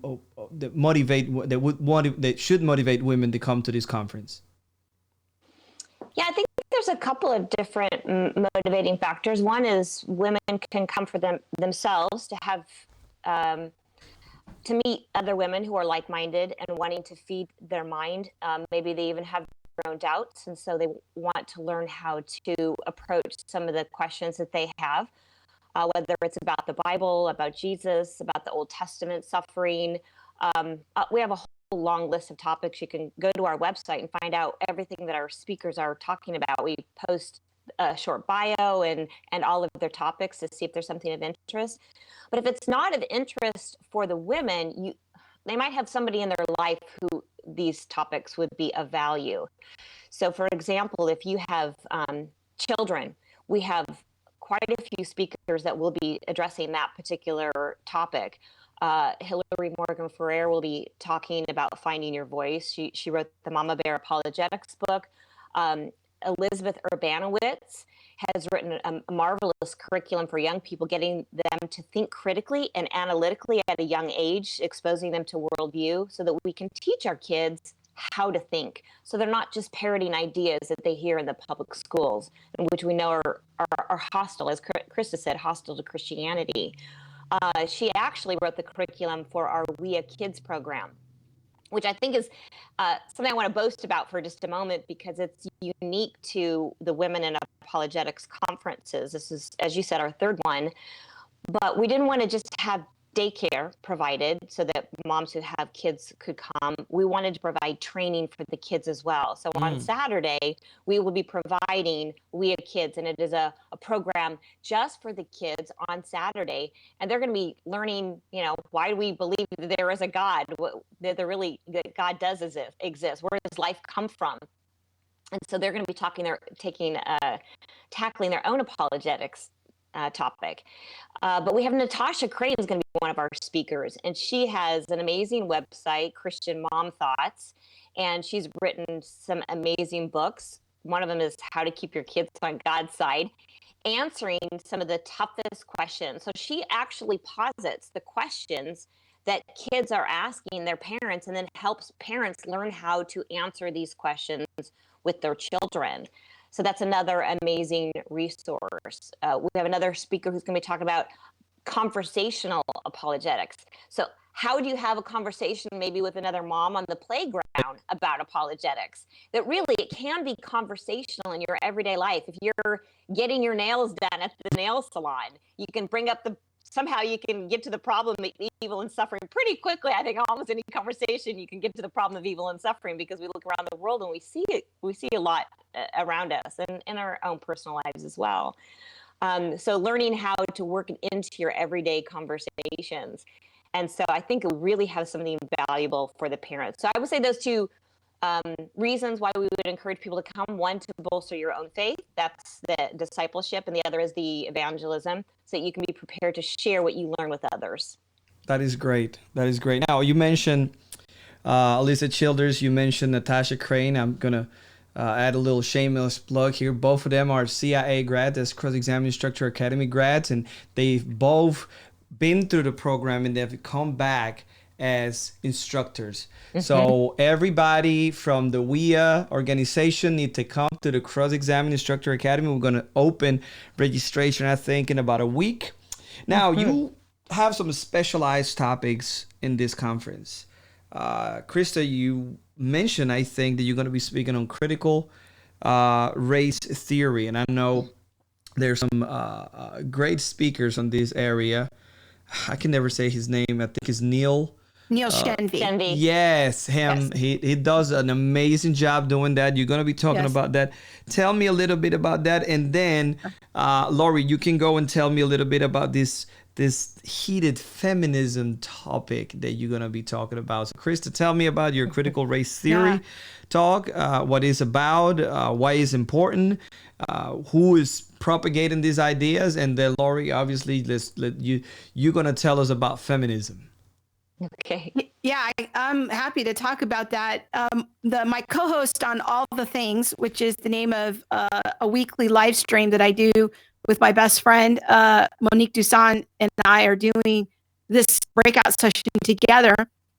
should motivate women to come to this conference? Yeah, I think there's a couple of different motivating factors. One is women can come for themselves to have to meet other women who are like-minded and wanting to feed their mind. Maybe they even have their own doubts, and so they want to learn how to approach some of the questions that they have, whether it's about the Bible, about Jesus, about the Old Testament suffering. We have a whole long list of topics. You can go to our website and find out everything that our speakers are talking about. We post a short bio and all of their topics to see if there's something of interest. But if it's not of interest for the women, they might have somebody in their life who these topics would be of value. So for example, if you have children, we have quite a few speakers that will be addressing that particular topic. Hillary Morgan Ferrer will be talking about finding your voice. She wrote the Mama Bear Apologetics book. Elizabeth Urbanowitz has written a marvelous curriculum for young people, getting them to think critically and analytically at a young age, exposing them to worldview so that we can teach our kids how to think, so they're not just parroting ideas that they hear in the public schools, which we know are hostile, as Krista said, hostile to Christianity. She actually wrote the curriculum for our We Are Kids program, which I think is something I want to boast about for just a moment, because it's unique to the Women in Apologetics conferences. This is, as you said, our third one. But we didn't want to just have daycare provided so that moms who have kids could come. We wanted to provide training for the kids as well. So on Saturday, we will be providing We Have Kids, and it is a program just for the kids on Saturday. And they're going to be learning, why do we believe that there is a God, that God does exist? Where does life come from? And so they're going to be tackling their own apologetics topic. But we have Natasha Crane who's going to be one of our speakers, and she has an amazing website, Christian Mom Thoughts, and she's written some amazing books. One of them is How to Keep Your Kids on God's Side, answering some of the toughest questions. So she actually posits the questions that kids are asking their parents, and then helps parents learn how to answer these questions with their children. So that's another amazing resource. We have another speaker who's going to be talking about conversational apologetics. So how do you have a conversation maybe with another mom on the playground about apologetics? That really, it can be conversational in your everyday life. If you're getting your nails done at the nail salon, you can somehow you can get to the problem of evil and suffering pretty quickly. I think almost any conversation you can get to the problem of evil and suffering, because we look around the world and we see it. We see a lot around us and in our own personal lives as well. So learning how to work it into your everyday conversations. And so I think it would really have something valuable for the parents. So I would say those two reasons why we would encourage people to come. One, to bolster your own faith. That's the discipleship. And the other is the evangelism, so that you can be prepared to share what you learn with others. That is great. That is great. Now, you mentioned Alyssa Childers. You mentioned Natasha Crane. I'm going to add a little shameless plug here. Both of them are CIA grads, as Cross-Examining Instructor Academy grads, and they've both been through the program and they've come back as instructors. So everybody from the WIA organization need to come to the Cross-Examining Instructor Academy. We're going to open registration, I think, in about a week. Now, you have some specialized topics in this conference. Krista, you mentioned, I think, that you're going to be speaking on critical race theory. And I know there's some great speakers on this area. I can never say his name. I think it's Neil Shenvi. Yes, him. Yes. He does an amazing job doing that. You're going to be talking about that. Tell me a little bit about that. And then, Laurie, you can go and tell me a little bit about this heated feminism topic that you're going to be talking about. So, Krista, tell me about your critical race theory talk, what it's about, why it's important, who is propagating these ideas, and then, Laurie, obviously, you're going to tell us about feminism. Okay. Yeah, I'm happy to talk about that. My co-host on All the Things, which is the name of a weekly live stream that I do with my best friend, Monique Dusan, and I are doing this breakout session together.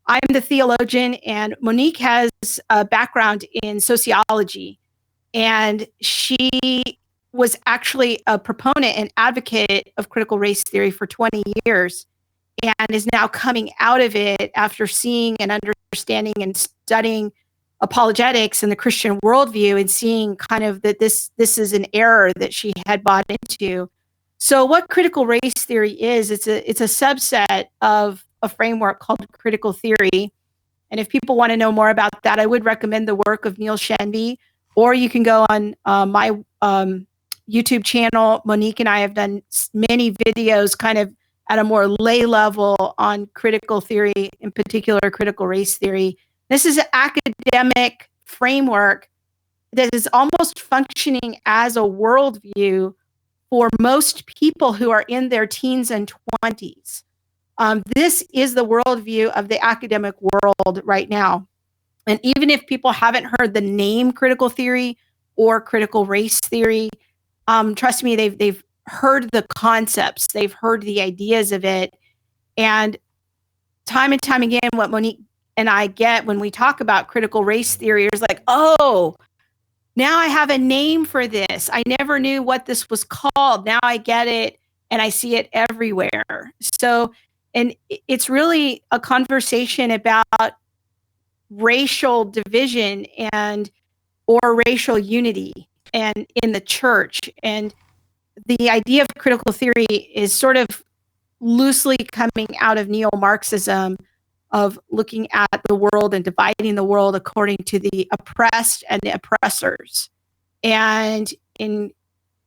I'm the theologian, and Monique has a background in sociology. And she was actually a proponent and advocate of critical race theory for 20 years. And is now coming out of it after seeing and understanding and studying apologetics and the Christian worldview, and seeing kind of that this is an error that she had bought into. So what critical race theory is, it's a subset of a framework called critical theory. And if people want to know more about that, I would recommend the work of Neil Shenvi, or you can go on my YouTube channel. Monique and I have done many videos kind of at a more lay level on critical theory, in particular critical race theory. This is an academic framework that is almost functioning as a worldview for most people who are in their teens and 20s. This is the worldview of the academic world right now. And even if people haven't heard the name critical theory or critical race theory, trust me, they've heard the concepts, they've heard the ideas of it. And time again, what Monique and I get when we talk about critical race theory is like, oh, now I have a name for this. I never knew what this was called. Now I get it, and I see it everywhere. So, and it's really a conversation about racial division or racial unity and in the church. And the idea of critical theory is sort of loosely coming out of neo-Marxism, of looking at the world and dividing the world according to the oppressed and the oppressors, and in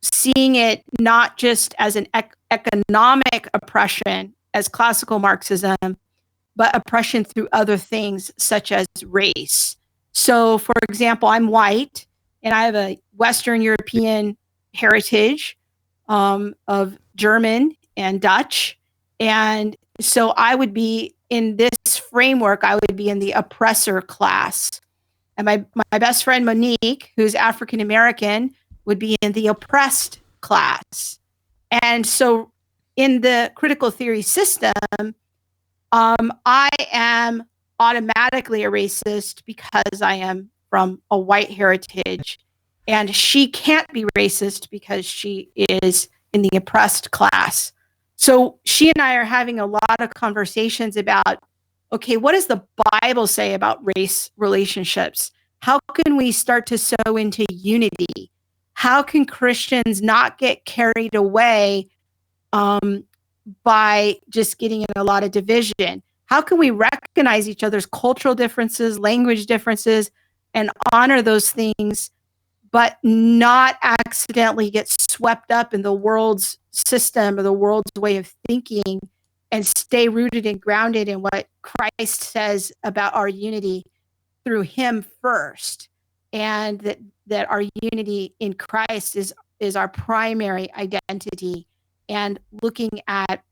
seeing it not just as an economic oppression as classical Marxism, but oppression through other things such as race. So, for example, I'm white and I have a Western European heritage, of German and Dutch. And so I would be in this framework, I would be in the oppressor class. And my best friend Monique, who's African American, would be in the oppressed class. And so in the critical theory system, I am automatically a racist because I am from a white heritage, and she can't be racist because she is in the oppressed class. So she and I are having a lot of conversations about, okay, what does the Bible say about race relationships? How can we start to sow into unity? How can Christians not get carried away by just getting in a lot of division? How can we recognize each other's cultural differences, language differences, and honor those things, but not accidentally get swept up in the world's system or the world's way of thinking, and stay rooted and grounded in what Christ says about our unity through him first, and that our unity in Christ is our primary identity, and looking at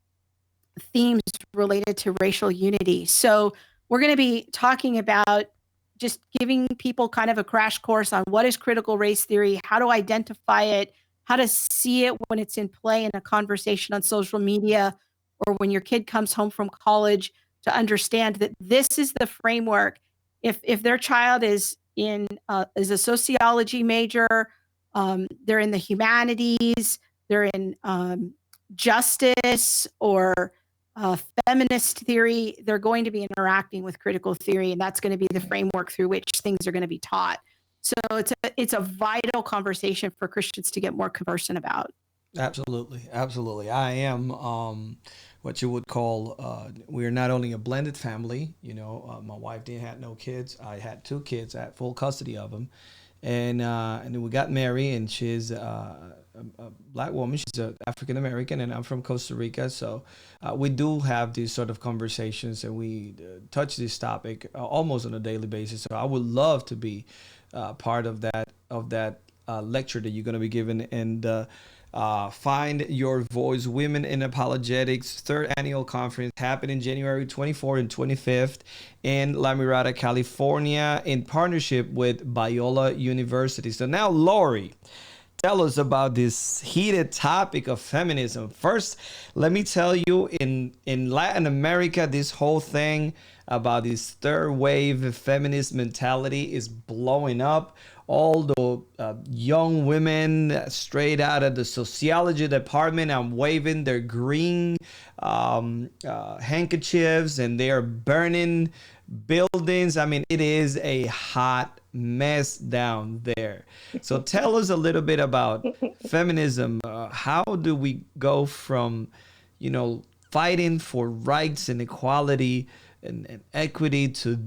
themes related to racial unity. So we're going to be talking about just giving people kind of a crash course on what is critical race theory, how to identify it, how to see it when it's in play in a conversation on social media, or when your kid comes home from college, to understand that this is the framework. If their child is is a sociology major, they're in the humanities, they're in justice or feminist theory, they're going to be interacting with critical theory, and that's going to be the framework through which things are going to be taught. So it's a vital conversation for Christians to get more conversant about. Absolutely, absolutely. I am what you would call. We are not only a blended family. My wife didn't have no kids. I had two kids. I had full custody of them, and then we got married. And she's a black woman. She's African American, and I'm from Costa Rica. So we do have these sort of conversations, and we touch this topic almost on a daily basis. So I would love to be part of that lecture that you're going to be giving, and Find Your Voice, Women in Apologetics, third annual conference happening January 24th and 25th in La Mirada, California, in partnership with Biola University. So now, Laurie, tell us about this heated topic of feminism. First, let me tell you, in Latin America, this whole thing about this third wave feminist mentality is blowing up. All the young women straight out of the sociology department are waving their green handkerchiefs, and they are burning buildings. I mean, it is a hot mess down there. So tell us a little bit about feminism. How do we go from, fighting for rights and equality and equity to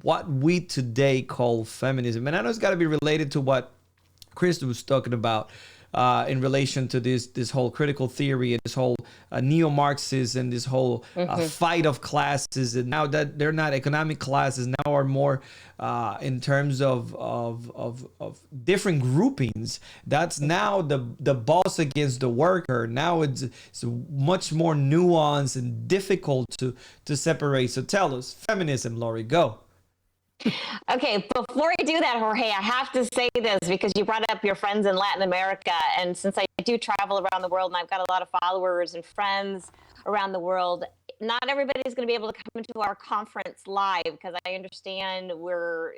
what we today call feminism? And I know it's got to be related to what Krista was talking about in relation to this whole critical theory and this whole neo-Marxism and this whole fight of classes. And now that they're not economic classes, now are more in terms of different groupings. That's now the boss against the worker. Now it's much more nuanced and difficult to separate. So tell us, feminism, Laurie, go. Okay, before I do that, Jorge, I have to say this because you brought up your friends in Latin America. And since I do travel around the world and I've got a lot of followers and friends around the world, not everybody is going to be able to come to our conference live because I understand there are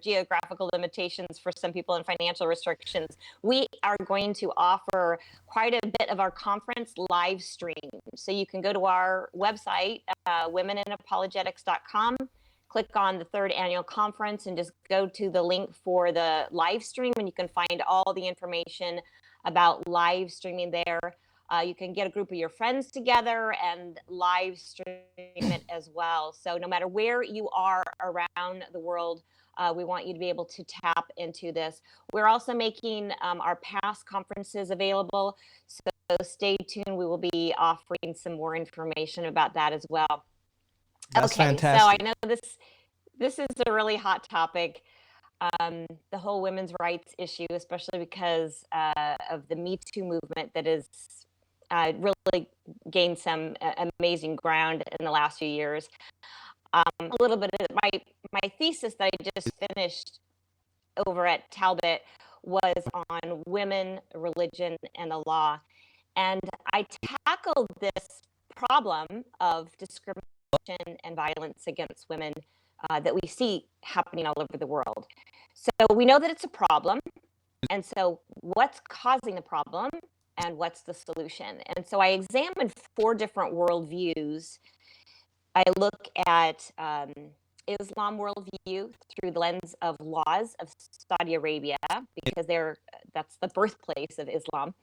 geographical limitations for some people and financial restrictions. We are going to offer quite a bit of our conference live stream. So you can go to our website, womeninapologetics.com. Click on the third annual conference and just go to the link for the live stream, and you can find all the information about live streaming there. You can get a group of your friends together and live stream it as well. So no matter where you are around the world, we want you to be able to tap into this. We're also making our past conferences available. So stay tuned. We will be offering some more information about that as well. That's Okay, fantastic. so I know this is a really hot topic, the whole women's rights issue, especially because of the Me Too movement that has really gained some amazing ground in the last few years. A little bit of my thesis that I just finished over at Talbot was on women, religion, and the law. And I tackled this problem of discrimination and violence against women that we see happening all over the world. So we know that it's a problem. And so what's causing the problem and what's the solution? And so I examined 4 different worldviews. I look at Islam worldview through the lens of laws of Saudi Arabia, because that's the birthplace of Islam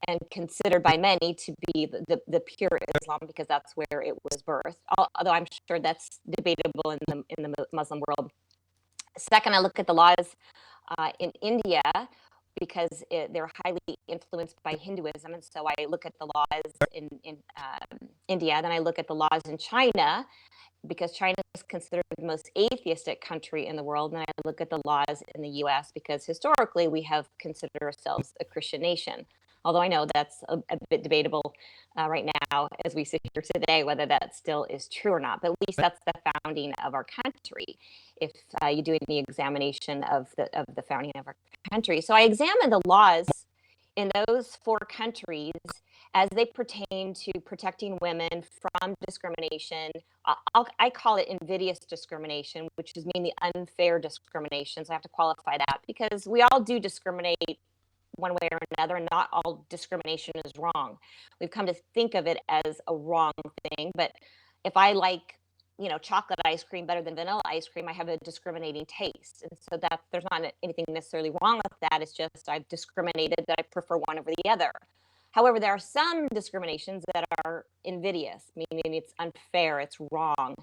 and considered by many to be the pure Islam, because that's where it was birthed. Although I'm sure that's debatable in the Muslim world. Second, I look at the laws in India, because they're highly influenced by Hinduism, and so I look at the laws in India. Then I look at the laws in China, because China is considered the most atheistic country in the world. And I look at the laws in the US, because historically we have considered ourselves a Christian nation. Although I know that's a bit debatable right now as we sit here today, whether that still is true or not. But at least that's the founding of our country, if you do any examination of the founding of our country. So I examined the laws in those 4 countries as they pertain to protecting women from discrimination. I call it invidious discrimination, which is mean the unfair discrimination. So I have to qualify that, because we all do discriminate one way or another, and not all discrimination is wrong. We've come to think of it as a wrong thing. But if I like, chocolate ice cream better than vanilla ice cream, I have a discriminating taste. And so that there's not anything necessarily wrong with that. It's just I've discriminated that I prefer one over the other. However, there are some discriminations that are invidious, meaning it's unfair, it's wrong.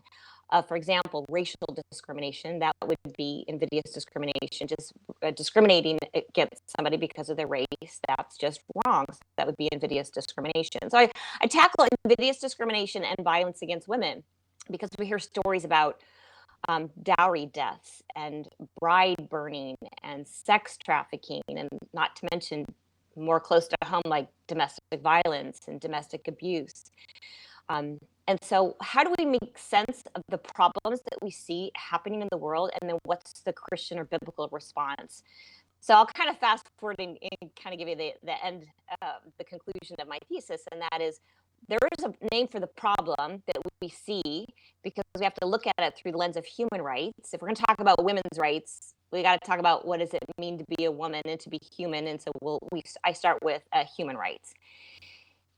For example, racial discrimination, that would be invidious discrimination, just discriminating against somebody because of their race. That's just wrong. So that would be invidious discrimination. So I tackle invidious discrimination and violence against women, because we hear stories about dowry deaths and bride burning and sex trafficking, and not to mention more close to home, like domestic violence and domestic abuse. And so how do we make sense of the problems that we see happening in the world, and then what's the Christian or biblical response? So I'll kind of fast forward and kind of give you the end, the conclusion of my thesis, and that is there is a name for the problem that we see, because we have to look at it through the lens of human rights. If we're going to talk about women's rights, we got to talk about what does it mean to be a woman and to be human. And so I start with human rights.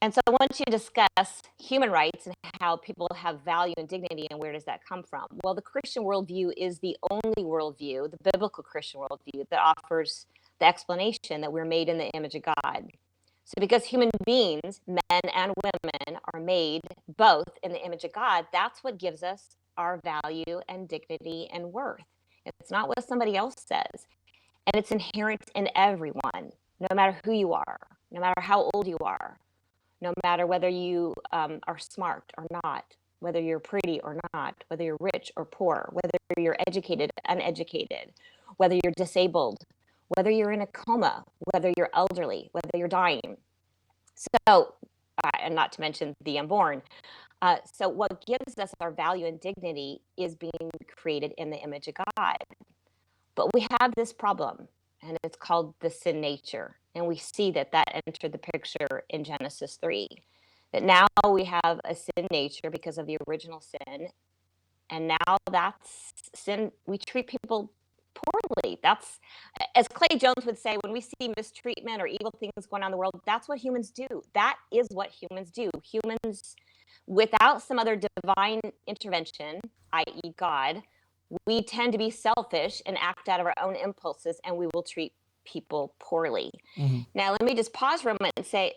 And so I want to discuss human rights and how people have value and dignity, and where does that come from? Well, the Christian worldview is the only worldview, the biblical Christian worldview, that offers the explanation that we're made in the image of God. So because human beings, men and women, are made both in the image of God, that's what gives us our value and dignity and worth. It's not what somebody else says. And it's inherent in everyone, no matter who you are, no matter how old you are, no matter whether you are smart or not, whether you're pretty or not, whether you're rich or poor, whether you're educated, uneducated, whether you're disabled, whether you're in a coma, whether you're elderly, whether you're dying. So, and not to mention the unborn. So what gives us our value and dignity is being created in the image of God. But we have this problem, and it's called the sin nature. And we see that entered the picture in Genesis 3. That now we have a sin nature because of the original sin. And now that's sin. We treat people poorly. That's, as Clay Jones would say, when we see mistreatment or evil things going on in the world, that's what humans do. That is what humans do. Humans, without some other divine intervention, i.e. God, we tend to be selfish and act out of our own impulses, and we will treat people poorly. Mm-hmm. Now, let me just pause for a moment and say,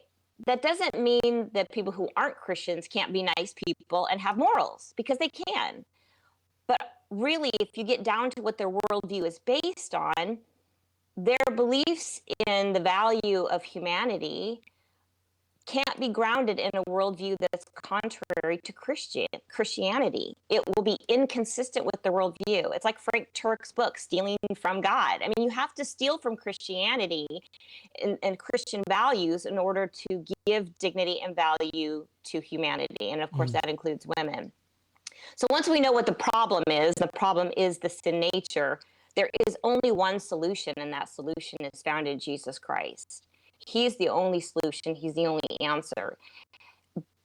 that doesn't mean that people who aren't Christians can't be nice people and have morals, because they can. But really, if you get down to what their worldview is based on, their beliefs in the value of humanity can't be grounded in a worldview that's contrary to Christianity. It will be inconsistent with the worldview. It's like Frank Turek's book, Stealing from God. I mean, you have to steal from Christianity and Christian values in order to give dignity and value to humanity. And of course, that includes women. So once we know what the problem is the sin nature, there is only one solution, and that solution is found in Jesus Christ. He's the only solution. He's the only answer.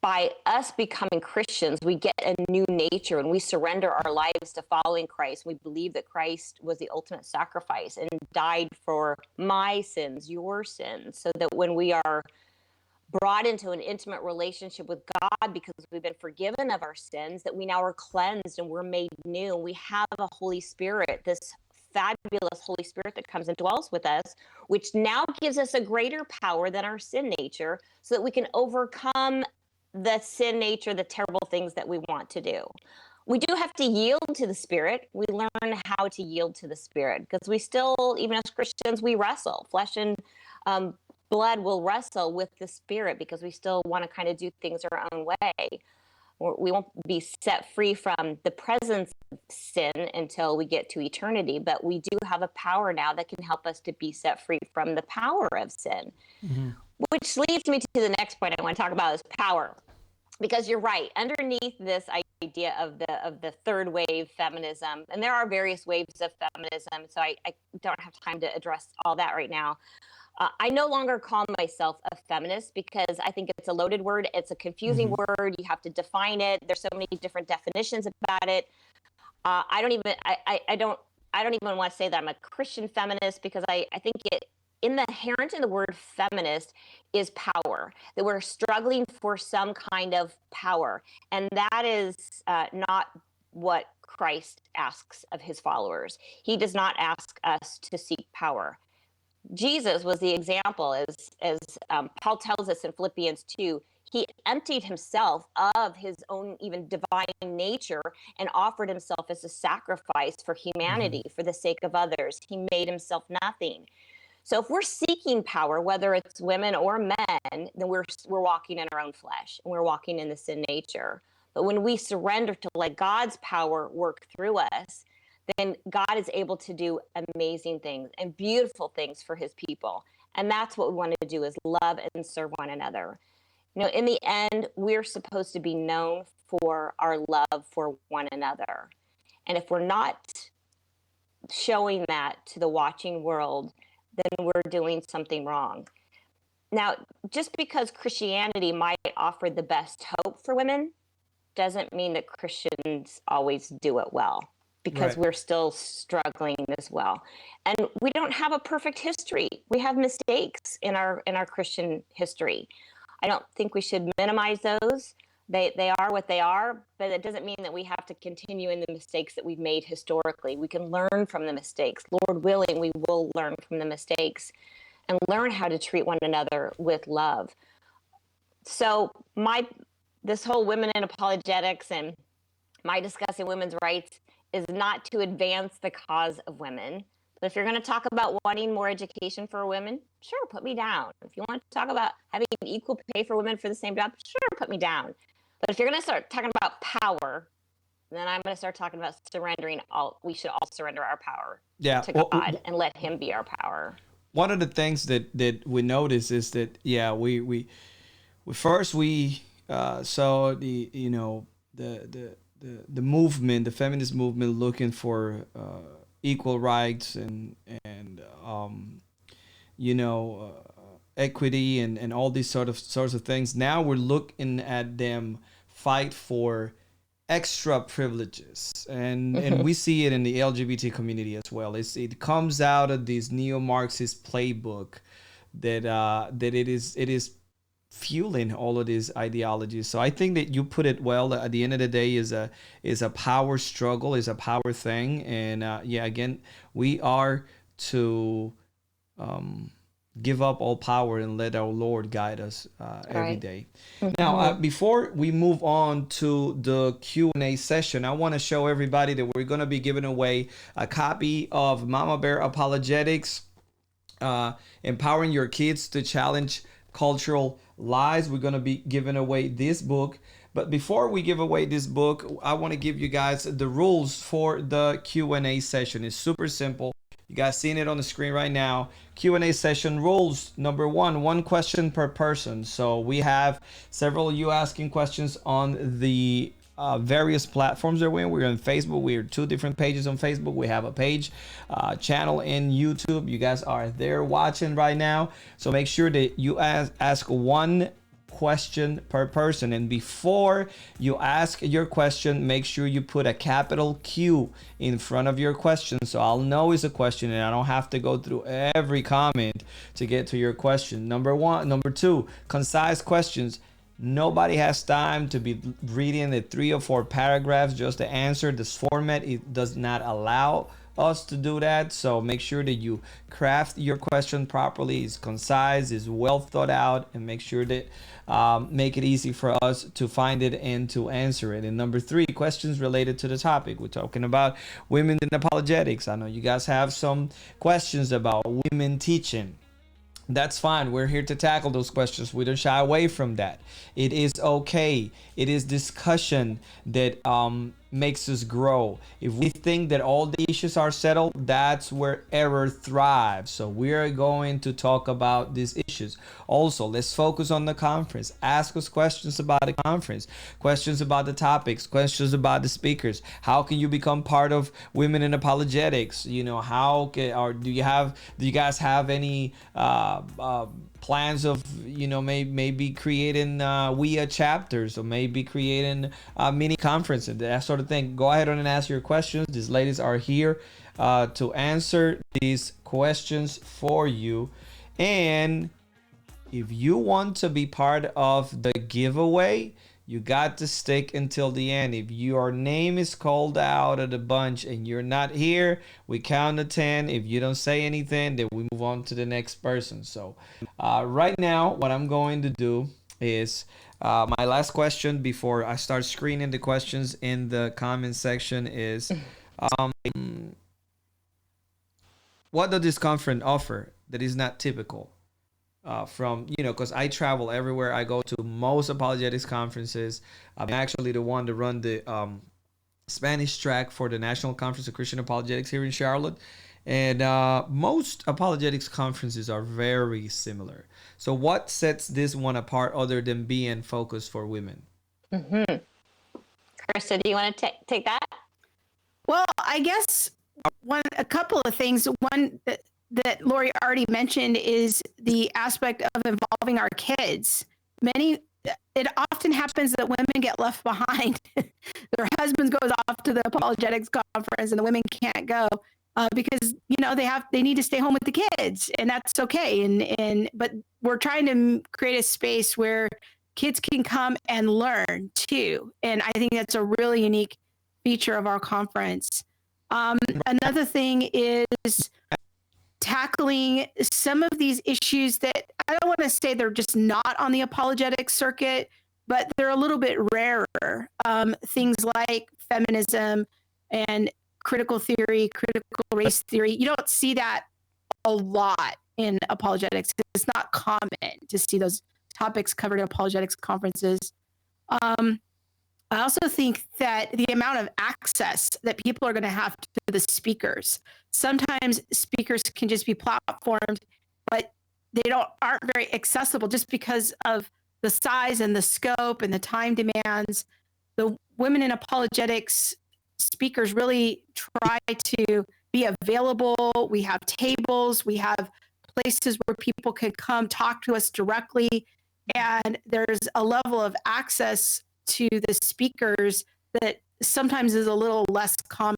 By us becoming Christians, we get a new nature, and we surrender our lives to following Christ. We believe that Christ was the ultimate sacrifice and died for my sins, your sins, so that when we are brought into an intimate relationship with God because we've been forgiven of our sins, that we now are cleansed and we're made new. We have a Holy Spirit, this fabulous Holy Spirit that comes and dwells with us, which now gives us a greater power than our sin nature, so that we can overcome the sin nature, the terrible things that we want to do. We do have to yield to the Spirit. We learn how to yield to the Spirit, because we still, even as Christians, we wrestle. Flesh and blood will wrestle with the Spirit, because we still want to kind of do things our own way. We won't be set free from the presence of sin until we get to eternity, but we do have a power now that can help us to be set free from the power of sin. Which leads me to the next point I want to talk about, is power. Because you're right, underneath this idea of the third wave feminism, and there are various waves of feminism, so I don't have time to address all that right now. I no longer call myself a feminist, because I think it's a loaded word. It's a confusing word. You have to define it. There's so many different definitions about it. I don't even want to say that I'm a Christian feminist, because I think inherent in the word feminist is power, that we're struggling for some kind of power. And that is not what Christ asks of his followers. He does not ask us to seek power. Jesus was the example, as Paul tells us in Philippians 2. He emptied himself of his own even divine nature and offered himself as a sacrifice for humanity, for the sake of others. He made himself nothing. So if we're seeking power, whether it's women or men, then we're walking in our own flesh, and we're walking in the sin nature. But when we surrender to let God's power work through us, then God is able to do amazing things and beautiful things for his people. And that's what we want to do, is love and serve one another. You know, in the end, we're supposed to be known for our love for one another. And if we're not showing that to the watching world, then we're doing something wrong. Now, just because Christianity might offer the best hope for women doesn't mean that Christians always do it well, because we're still struggling as well. And we don't have a perfect history. We have mistakes in our Christian history. I don't think we should minimize those. They are what they are, but it doesn't mean that we have to continue in the mistakes that we've made historically. We can learn from the mistakes. Lord willing, we will learn from the mistakes and learn how to treat one another with love. So this whole women in apologetics and my discussing women's rights is not to advance the cause of women. But if you're going to talk about wanting more education for women, sure, put me down. If you want to talk about having equal pay for women for the same job, sure, put me down. But if you're going to start talking about power, then I'm going to start talking about surrendering all. We should all surrender our power to God and let him be our power. One of the things that we notice is that, we first saw the movement, the feminist movement, looking for equal rights and equity and all these sorts of things. Now we're looking at them fight for extra privileges, and we see it in the LGBT community as well. It comes out of this neo-Marxist playbook that it is fueling all of these ideologies. So I think that you put it well. At the end of the day, is a power struggle, is a power thing, and again, we are to give up all power and let our Lord guide us every Right. day. Now, before we move on to the Q&A session, I want to show everybody that we're going to be giving away a copy of Mama Bear Apologetics, Empowering Your Kids to Challenge Cultural Lies. We're going to be giving away this book. But before we give away this book, I want to give you guys the rules for the Q&A session. It's super simple. You guys seeing it on the screen right now. Q&A session rules. Number one question per person. So we have several of you asking questions on the various platforms that we're on Facebook. We're 2 different pages on Facebook. We have a page, channel in YouTube. You guys are there watching right now. So make sure that you ask one question per person, and before you ask your question, make sure you put a capital Q in front of your question, so I'll know it's a question and I don't have to go through every comment to get to your question. Number 2, concise questions. Nobody has time to be reading the 3 or 4 paragraphs just to answer. This format, it does not allow us to do that. So make sure that you craft your question properly. It's concise, is well thought out, and make sure that make it easy for us to find it and to answer it. And number 3, questions related to the topic. We're talking about women in apologetics. I know you guys have some questions about women teaching. That's fine. We're here to tackle those questions. We don't shy away from that. It is okay. It is discussion that makes us grow. If we think that all the issues are settled, that's where error thrives. So we are going to talk about these issues. Also, let's focus on the conference. Ask us questions about the conference, questions about the topics, questions about the speakers. How can you become part of Women in Apologetics? You know, do you guys have any plans of, you know, maybe creating WIA chapters, or maybe creating mini conferences, that sort of thing? Go ahead and ask your questions. These ladies are here to answer these questions for you. And if you want to be part of the giveaway, you got to stick until the end. If your name is called out of the bunch and you're not here, we count to 10. If you don't say anything, then we move on to the next person. So right now, what I'm going to do is my last question before I start screening the questions in the comment section is, what does this conference offer that is not typical? From, you know, because I travel everywhere. I go to most apologetics conferences. I'm actually the one to run the Spanish track for the National Conference of Christian Apologetics here in Charlotte. And most apologetics conferences are very similar. So what sets this one apart other than being focused for women? Krista, do you want to take that? Well, I guess a couple of things. One that Laurie already mentioned is the aspect of involving our kids. It often happens that women get left behind. Their husbands goes off to the apologetics conference and the women can't go because, you know, they need to stay home with the kids, and that's okay. But we're trying to create a space where kids can come and learn too. And I think that's a really unique feature of our conference. Another thing is tackling some of these issues that I don't want to say they're just not on the apologetic circuit, but they're a little bit rarer. Things like feminism and critical theory, critical race theory. You don't see that a lot in apologetics. It's not common to see those topics covered at apologetics conferences. I also think that the amount of access that people are going to have to the speakers, sometimes speakers can just be platformed, but they aren't very accessible just because of the size and the scope and the time demands. The Women in Apologetics speakers really try to be available. We have tables, we have places where people can come talk to us directly, and there's a level of access to the speakers that sometimes is a little less common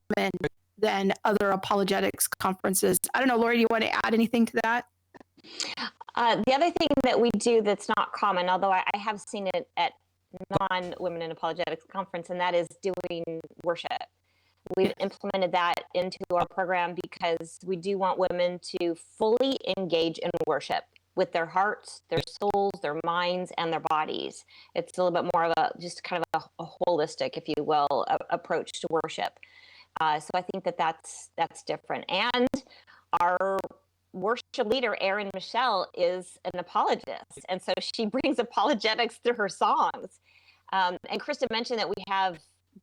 than other apologetics conferences. I don't know, Laurie, do you want to add anything to that? The other thing that we do that's not common, although I have seen it at non-Women in Apologetics conference, and that is doing worship. We've implemented that into our program because we do want women to fully engage in worship with their hearts, their souls, their minds, and their bodies. It's a little bit more of a just kind of a holistic, if you will, approach to worship. So I think that's different. And our worship leader, Erin Michelle, is an apologist. And so she brings apologetics through her songs. And Krista mentioned that we have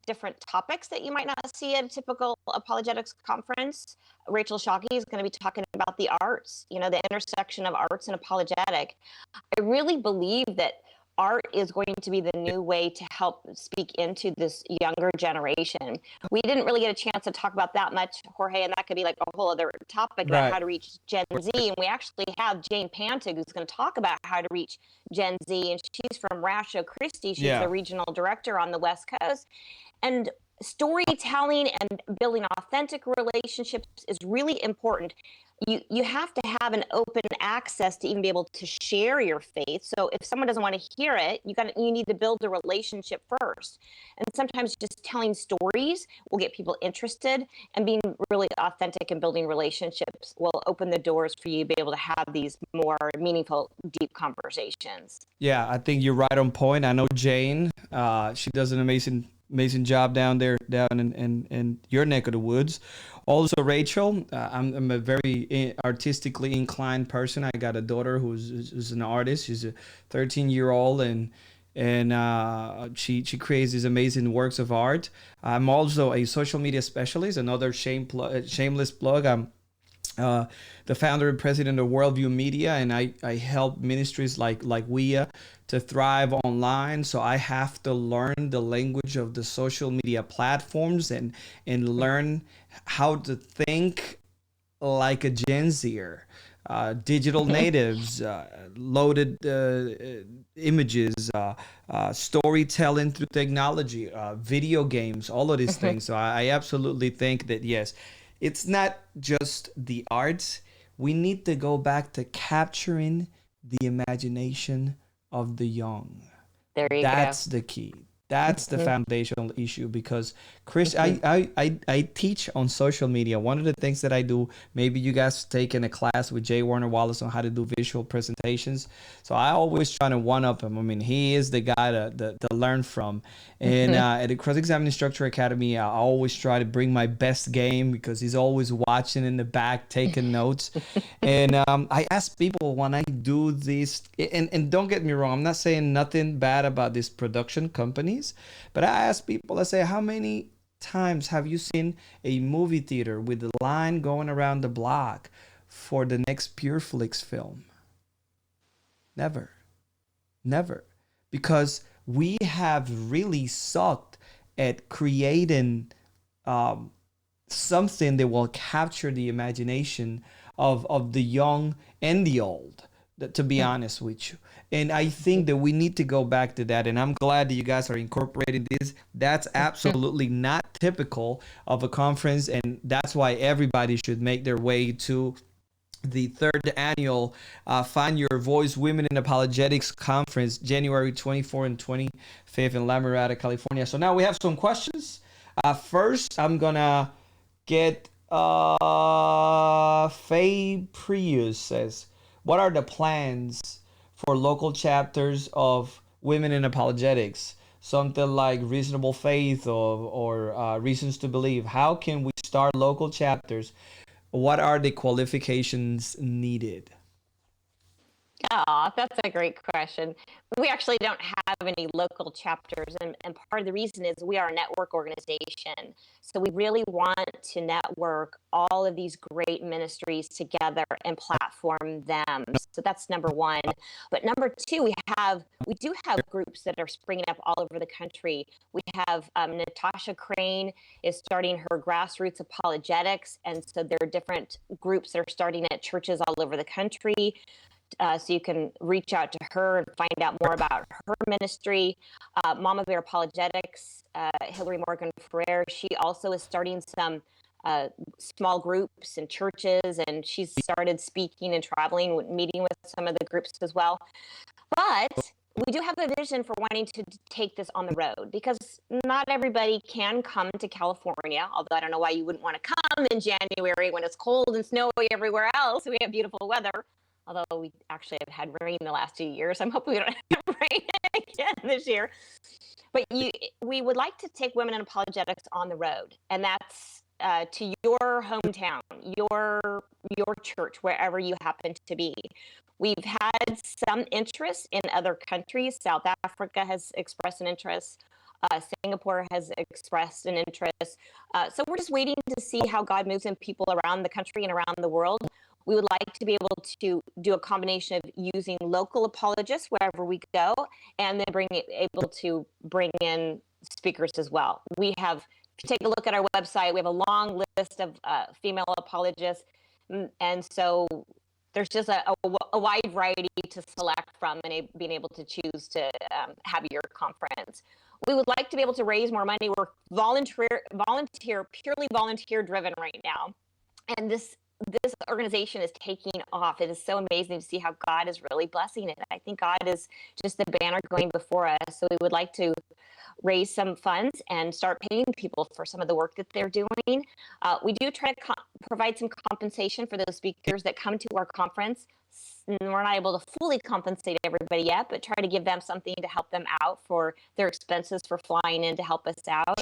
different topics that you might not see at a typical apologetics conference. Rachel Shockey is going to be talking about the arts, the intersection of arts and apologetic. I really believe that art is going to be the new way to help speak into this younger generation. We didn't really get a chance to talk about that much, Jorge, and that could be like a whole other topic about how to reach Gen Z. And we actually have Jane Pantig, who's going to talk about how to reach Gen Z, and she's from Rancho Christi. She's the regional director on the West Coast. And storytelling and building authentic relationships is really important. You have to have an open access to even be able to share your faith. So if someone doesn't want to hear it, you need to build a relationship first. And sometimes just telling stories will get people interested, and being really authentic and building relationships will open the doors for you to be able to have these more meaningful, deep conversations. Yeah, I think you're right on point. I know Jane, she does an amazing job down in your neck of the woods. Also, Rachel, I'm a very artistically inclined person. I got a daughter who's an artist. She's a 13-year-old, and she creates these amazing works of art. I'm also a social media specialist. Another shameless plug. I'm the founder and president of Worldview Media, and I help ministries like WIA to thrive online. So I have to learn the language of the social media platforms and learn how to think like a Gen Zer. Digital natives, loaded images, storytelling through technology, video games, all of these things. So I absolutely think that, yes, it's not just the arts. We need to go back to capturing the imagination of the young. That's the key. That's the foundational issue, because Chris, I teach on social media. One of the things that I do, maybe you guys taken a class with Jay Warner Wallace on how to do visual presentations. So I always try to one up him. I mean, he is the guy to learn from. And at the Cross Examining Structure Academy, I always try to bring my best game, because he's always watching in the back, taking notes. And I ask people when I do this, and don't get me wrong, I'm not saying nothing bad about these production companies. But I ask people, I say, how many times have you seen a movie theater with the line going around the block for the next PureFlix film? Never. Because we have really sucked at creating something that will capture the imagination of the young and the old, to be honest with you. And I think that we need to go back to that. And I'm glad that you guys are incorporating this. That's absolutely not typical of a conference. And that's why everybody should make their way to the third annual Find Your Voice Women in Apologetics Conference, January 24th and 25th in La Mirada, California. So now we have some questions. First, I'm going to get Faye Prius says, what are the plans for local chapters of Women in Apologetics? Something like Reasonable Faith or Reasons to Believe. How can we start local chapters? What are the qualifications needed? Oh, that's a great question. We actually don't have any local chapters, and part of the reason is we are a network organization. So we really want to network all of these great ministries together and platform them. So that's number one. But number two, we do have groups that are springing up all over the country. We have Natasha Crane is starting her grassroots apologetics, and so there are different groups that are starting at churches all over the country. So you can reach out to her and find out more about her ministry. Mama Bear Apologetics, Hillary Morgan Ferrer, she also is starting some small groups and churches, and she's started speaking and traveling, meeting with some of the groups as well. But we do have a vision for wanting to take this on the road, because not everybody can come to California, although I don't know why you wouldn't want to come in January when it's cold and snowy everywhere else. We have beautiful weather, although we actually have had rain the last 2 years. I'm hoping we don't have rain again this year. But we would like to take Women in Apologetics on the road, and that's to your hometown, your church, wherever you happen to be. We've had some interest in other countries. South Africa has expressed an interest. Singapore has expressed an interest. So we're just waiting to see how God moves in people around the country and around the world. We would like to be able to do a combination of using local apologists wherever we go, and then able to bring in speakers as well. We have, if you take a look at our website, we have a long list of female apologists, and so there's just a wide variety to select from, and being able to choose to have your conference. We would like to be able to raise more money. We're purely volunteer driven right now, and this organization is taking off. It is so amazing to see how God is really blessing it. I think God is just the banner going before us. So we would like to raise some funds and start paying people for some of the work that they're doing. We do try to provide some compensation for those speakers that come to our conference. We're not able to fully compensate everybody yet, but try to give them something to help them out for their expenses for flying in to help us out.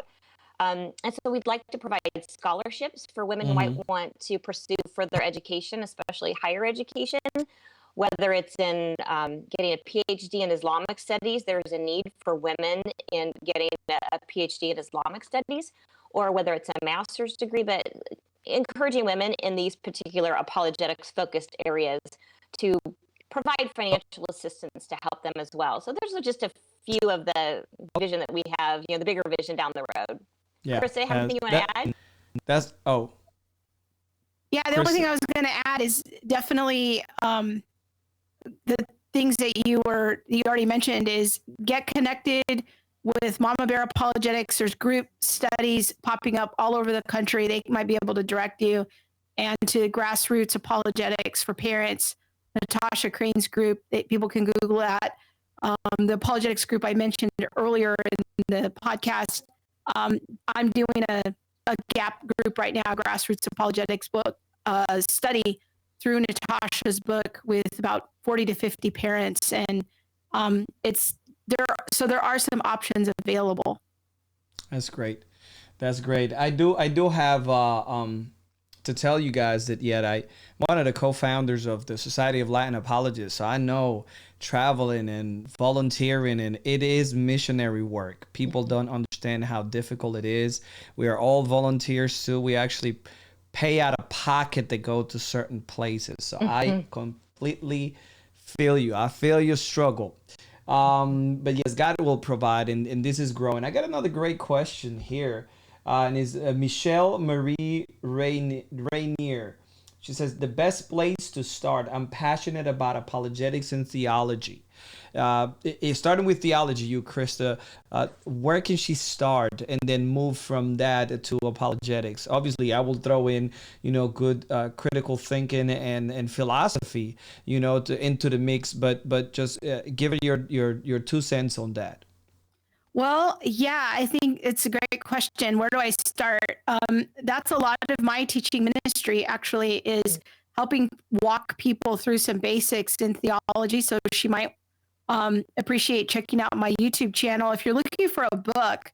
And so we'd like to provide scholarships for women who might want to pursue further education, especially higher education, whether it's in getting a PhD in Islamic studies. There's a need for women in getting a PhD in Islamic studies, or whether it's a master's degree, but encouraging women in these particular apologetics focused areas to provide financial assistance to help them as well. So there's just a few of the vision that we have, the bigger vision down the road. Yeah. Krista, have anything you want to add? Yeah, the only thing I was going to add is definitely the things that you already mentioned is get connected with Mama Bear Apologetics. There's group studies popping up all over the country. They might be able to direct you, and to Grassroots Apologetics for Parents, Natasha Crane's group that people can Google that. The apologetics group I mentioned earlier in the podcast. I'm doing a gap group right now, Grassroots Apologetics book study through Natasha's book with about 40 to 50 parents, and there are some options available. That's great. I do have to tell you guys that I'm one of the co-founders of the Society of Latin Apologists. So I know traveling and volunteering, and it is missionary work. People don't understand how difficult it is. We are all volunteers too. We actually pay out of pocket to go to certain places. So I completely feel you. I feel your struggle. But yes, God will provide, and this is growing. I got another great question here. And is Michelle Marie Rainier. She says, the best place to start. I'm passionate about apologetics and theology. Starting with theology, Krista, where can she start and then move from that to apologetics? Obviously, I will throw in, good critical thinking and philosophy, into the mix. But just give it your 2 cents on that. Well, yeah, I think it's a great question. Where do I start? That's a lot of my teaching ministry, actually, is helping walk people through some basics in theology. So she might appreciate checking out my YouTube channel. If you're looking for a book,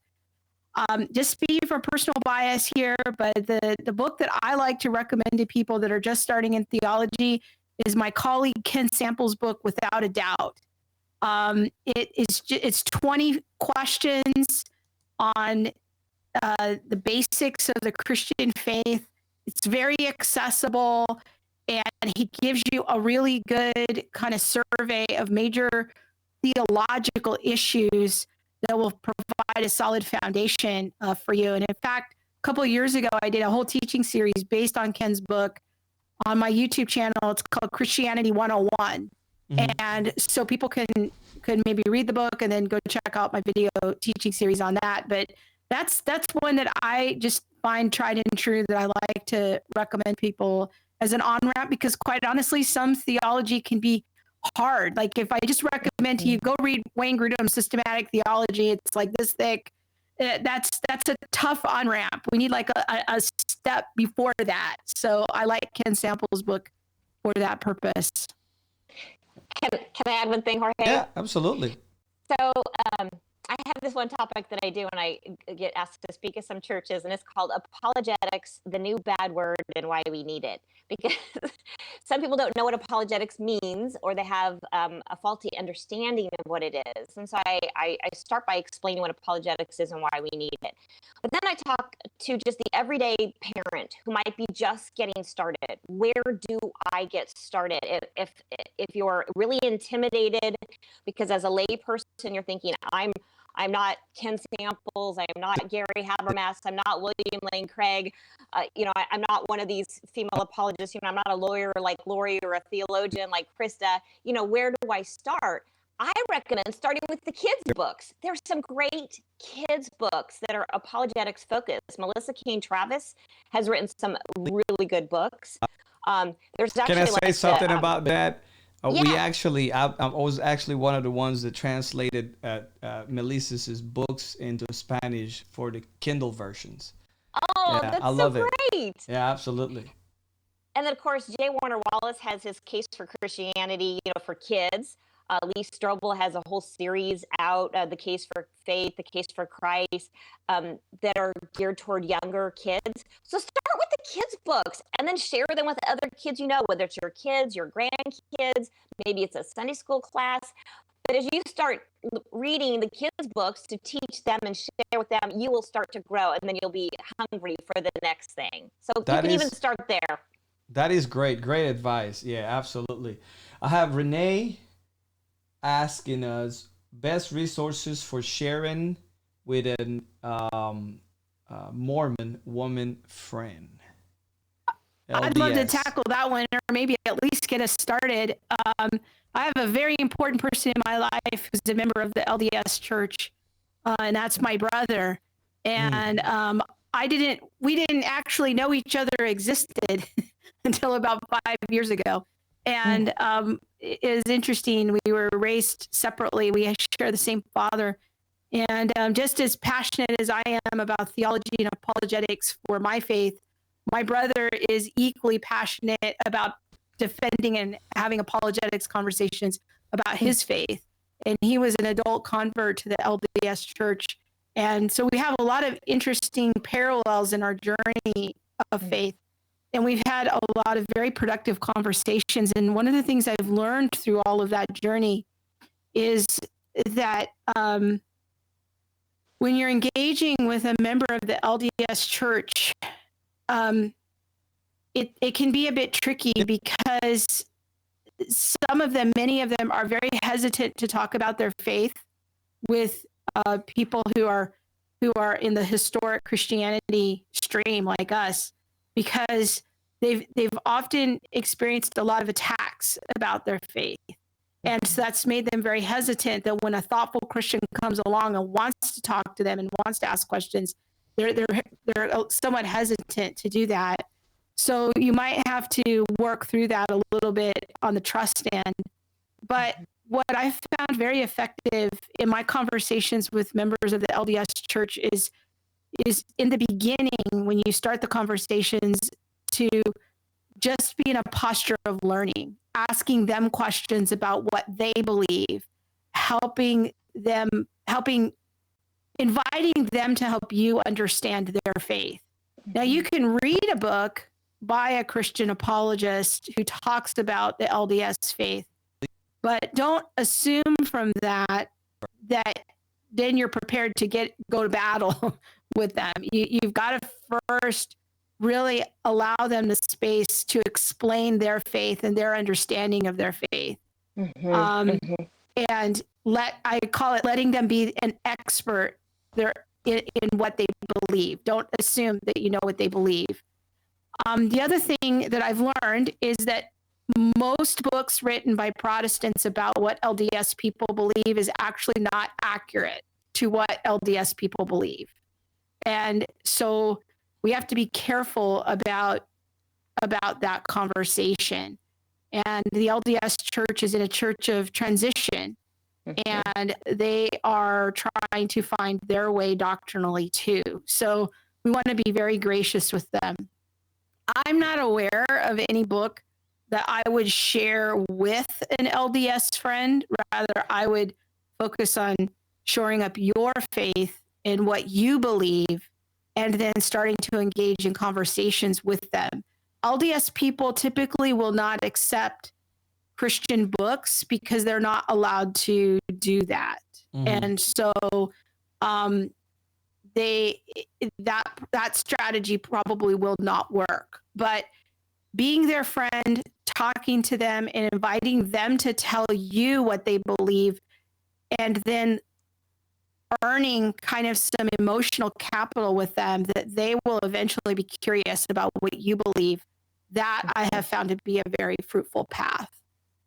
just speaking from personal bias here, but the book that I like to recommend to people that are just starting in theology is my colleague Ken Sample's book, Without a Doubt. It's 20 questions on the basics of the Christian faith. It's very accessible, and he gives you a really good kind of survey of major theological issues that will provide a solid foundation for you. And in fact, a couple of years ago, I did a whole teaching series based on Ken's book on my YouTube channel. It's called Christianity 101. And so people can maybe read the book and then go check out my video teaching series on that. But that's one that I just find tried and true that I like to recommend people as an on-ramp, because quite honestly, some theology can be hard. Like if I just recommend to you, go read Wayne Grudem's Systematic Theology, it's like this thick. That's a tough on-ramp. We need like a step before that. So I like Ken Sample's book for that purpose. Can I add one thing, Jorge? Yeah, absolutely. So I have this one topic that I do when I get asked to speak at some churches, and it's called Apologetics, the new bad word and why we need it. Because some people don't know what apologetics means, or they have a faulty understanding of what it is. And so I start by explaining what apologetics is and why we need it. But then I talk to just the everyday parent who might be just getting started. Where do I get started? If you're really intimidated because as a lay person you're thinking, I'm not Ken Samples, I'm not Gary Habermas, I'm not William Lane Craig, I'm not one of these female apologists, I'm not a lawyer like Laurie or a theologian like Krista, where do I start? I recommend starting with the kids' books. There's some great kids' books that are apologetics focused. Melissa Keane Travis has written some really good books. There's actually Can I say something about that? Yeah. I was actually one of the ones that translated Melissa's books into Spanish for the Kindle versions. Oh, Yeah, that's I love so it. great. Yeah, absolutely. And then, of course, J. Warner Wallace has his Case for Christianity, for kids. Lee Strobel has a whole series out, The Case for Faith, The Case for Christ, that are geared toward younger kids. So start with the kids' books and then share them with other kids whether it's your kids, your grandkids, maybe it's a Sunday school class. But as you start reading the kids' books to teach them and share with them, you will start to grow, and then you'll be hungry for the next thing. So you can even start there. That is great. Great advice. Yeah, absolutely. I have Renee asking us best resources for sharing with an Mormon woman friend. I'd love to LDS. tackle that one, or maybe at least get us started. I have a very important person in my life who's a member of the LDS church, and that's my brother. And we didn't actually know each other existed until about 5 years ago. And it is interesting. We were raised separately. We share the same father. And just as passionate as I am about theology and apologetics for my faith, my brother is equally passionate about defending and having apologetics conversations about his faith. And he was an adult convert to the LDS church. And so we have a lot of interesting parallels in our journey of faith. And we've had a lot of very productive conversations. And one of the things I've learned through all of that journey is that when you're engaging with a member of the LDS church, it can be a bit tricky because many of them are very hesitant to talk about their faith with people who are in the historic Christianity stream like us, because they've often experienced a lot of attacks about their faith. And so that's made them very hesitant that when a thoughtful Christian comes along and wants to talk to them and wants to ask questions, they're somewhat hesitant to do that. So you might have to work through that a little bit on the trust end. But what I found very effective in my conversations with members of the LDS church is in the beginning, when you start the conversations, to just be in a posture of learning, asking them questions about what they believe, inviting them to help you understand their faith. Now, you can read a book by a Christian apologist who talks about the LDS faith, but don't assume from that then you're prepared to go to battle with them. You've got to first really allow them the space to explain their faith and their understanding of their faith. And I call it letting them be an expert in what they believe. Don't assume that you know what they believe. The other thing that I've learned is that most books written by Protestants about what LDS people believe is actually not accurate to what LDS people believe. And so we have to be careful about that conversation. And the LDS church is in a church of transition, and they are trying to find their way doctrinally too. So we want to be very gracious with them. I'm not aware of any book that I would share with an LDS friend. Rather, I would focus on shoring up your faith in what you believe and then starting to engage in conversations with them. LDS people typically will not accept Christian books because they're not allowed to do that. And so that strategy probably will not work. But being their friend, talking to them and inviting them to tell you what they believe, and then earning kind of some emotional capital with them that they will eventually be curious about what you believe, that I have found to be a very fruitful path.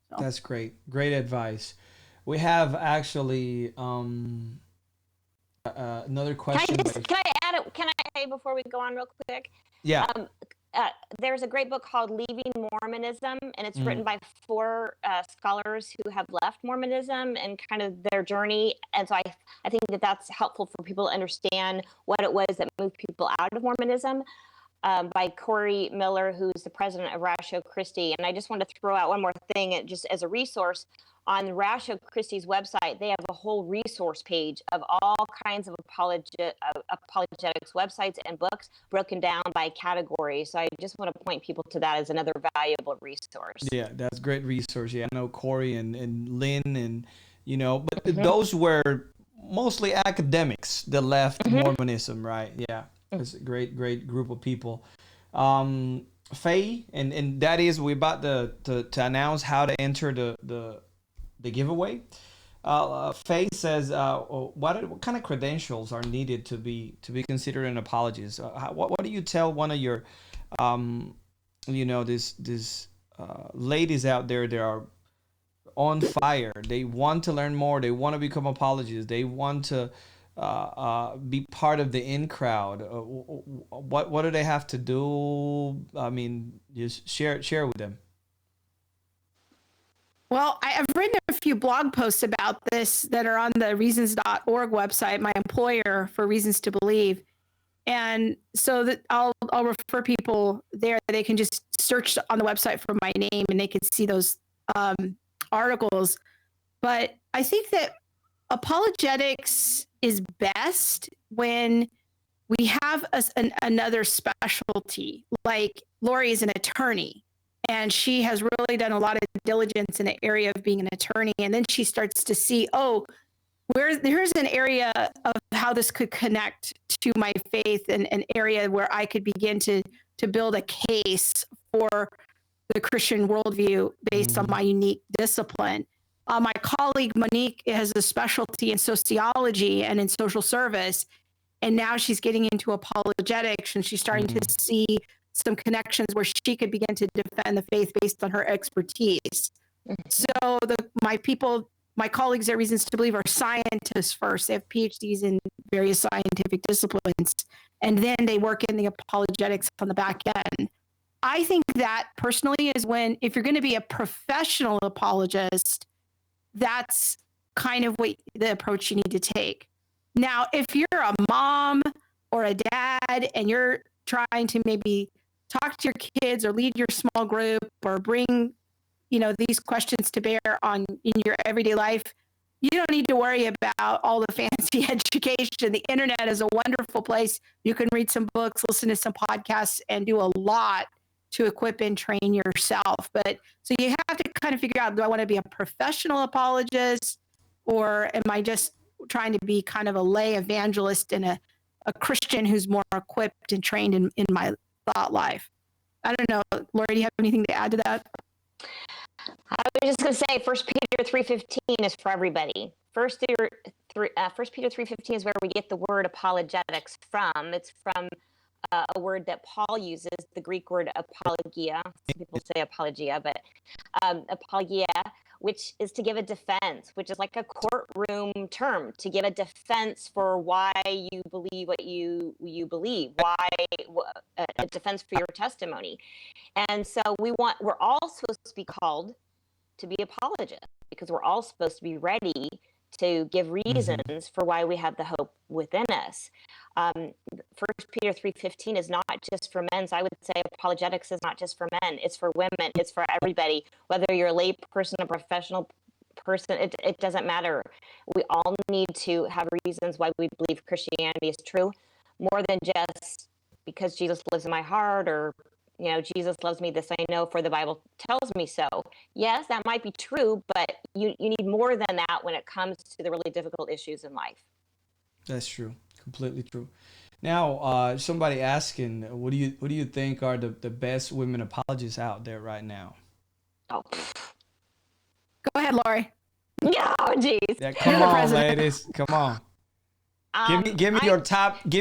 So. That's great. Great advice. We have actually another question. Can I say before we go on real quick? Yeah. There's a great book called Leaving Mormonism, and it's written by 4 scholars who have left Mormonism and kind of their journey. And so I think that that's helpful for people to understand what it was that moved people out of Mormonism, by Corey Miller, who's the president of Ratio Christi. And I just want to throw out one more thing, just as a resource. On Ratio Christi's website, they have a whole resource page of all kinds of apologetics websites and books broken down by category. So I just want to point people to that as another valuable resource. Yeah, that's a great resource. Yeah, I know Corey and Lynn and, but those were mostly academics that left Mormonism, right? Yeah, it's a great group of people. Faye, and that is, we're about to announce how to enter the giveaway. Faye says, what kind of credentials are needed to be considered an apologist? What do you tell one of your, this ladies out there that are on fire? They want to learn more. They want to become apologists. They want to be part of the in crowd. What do they have to do? I mean, just share with them. Well, I've written a few blog posts about this that are on the reasons.org website, my employer for Reasons to Believe. And so that I'll refer people there. They can just search on the website for my name and they can see those articles. But I think that apologetics is best when we have another specialty. Like Laurie is an attorney. And she has really done a lot of diligence in the area of being an attorney. And then she starts to see, here's an area of how this could connect to my faith, and an area where I could begin to build a case for the Christian worldview based on my unique discipline. My colleague Monique has a specialty in sociology and in social service. And now she's getting into apologetics, and she's starting to see some connections where she could begin to defend the faith based on her expertise. So my colleagues at Reasons to Believe are scientists first. They have PhDs in various scientific disciplines, and then they work in the apologetics on the back end. I think that personally is if you're going to be a professional apologist, that's kind of what the approach you need to take. Now, if you're a mom or a dad and you're trying to maybe talk to your kids or lead your small group or bring, these questions to bear in your everyday life, you don't need to worry about all the fancy education. The internet is a wonderful place. You can read some books, listen to some podcasts, and do a lot to equip and train yourself. But so you have to kind of figure out, do I want to be a professional apologist, or am I just trying to be kind of a lay evangelist and a Christian who's more equipped and trained in my thought life? I don't know. Laurie, do you have anything to add to that? I was just going to say, 1 Peter 3:15 is for everybody. 1 Peter 3:15 is where we get the word apologetics from. It's from a word that Paul uses, the Greek word apologia. Some people say apologia, but apologia, which is to give a defense, which is like a courtroom term, to give a defense for why you believe what you believe, why a defense for your testimony. And so we're all supposed to be called to be apologists, because we're all supposed to be ready to give reasons for why we have the hope within us. 1 Peter 3:15 is not just for men. So I would say apologetics is not just for men. It's for women. It's for everybody. Whether you're a lay person, a professional person, it doesn't matter. We all need to have reasons why we believe Christianity is true, more than just because Jesus lives in my heart, or Jesus loves me, this I know, for the Bible tells me so. Yes, that might be true, but you need more than that when it comes to the really difficult issues in life. That's true. Completely true. Now, somebody asking, what do you think are the best women apologists out there right now? Oh, Go ahead, Laurie. yeah, oh, geez. Yeah, come on, ladies. Come on. Give me your top three.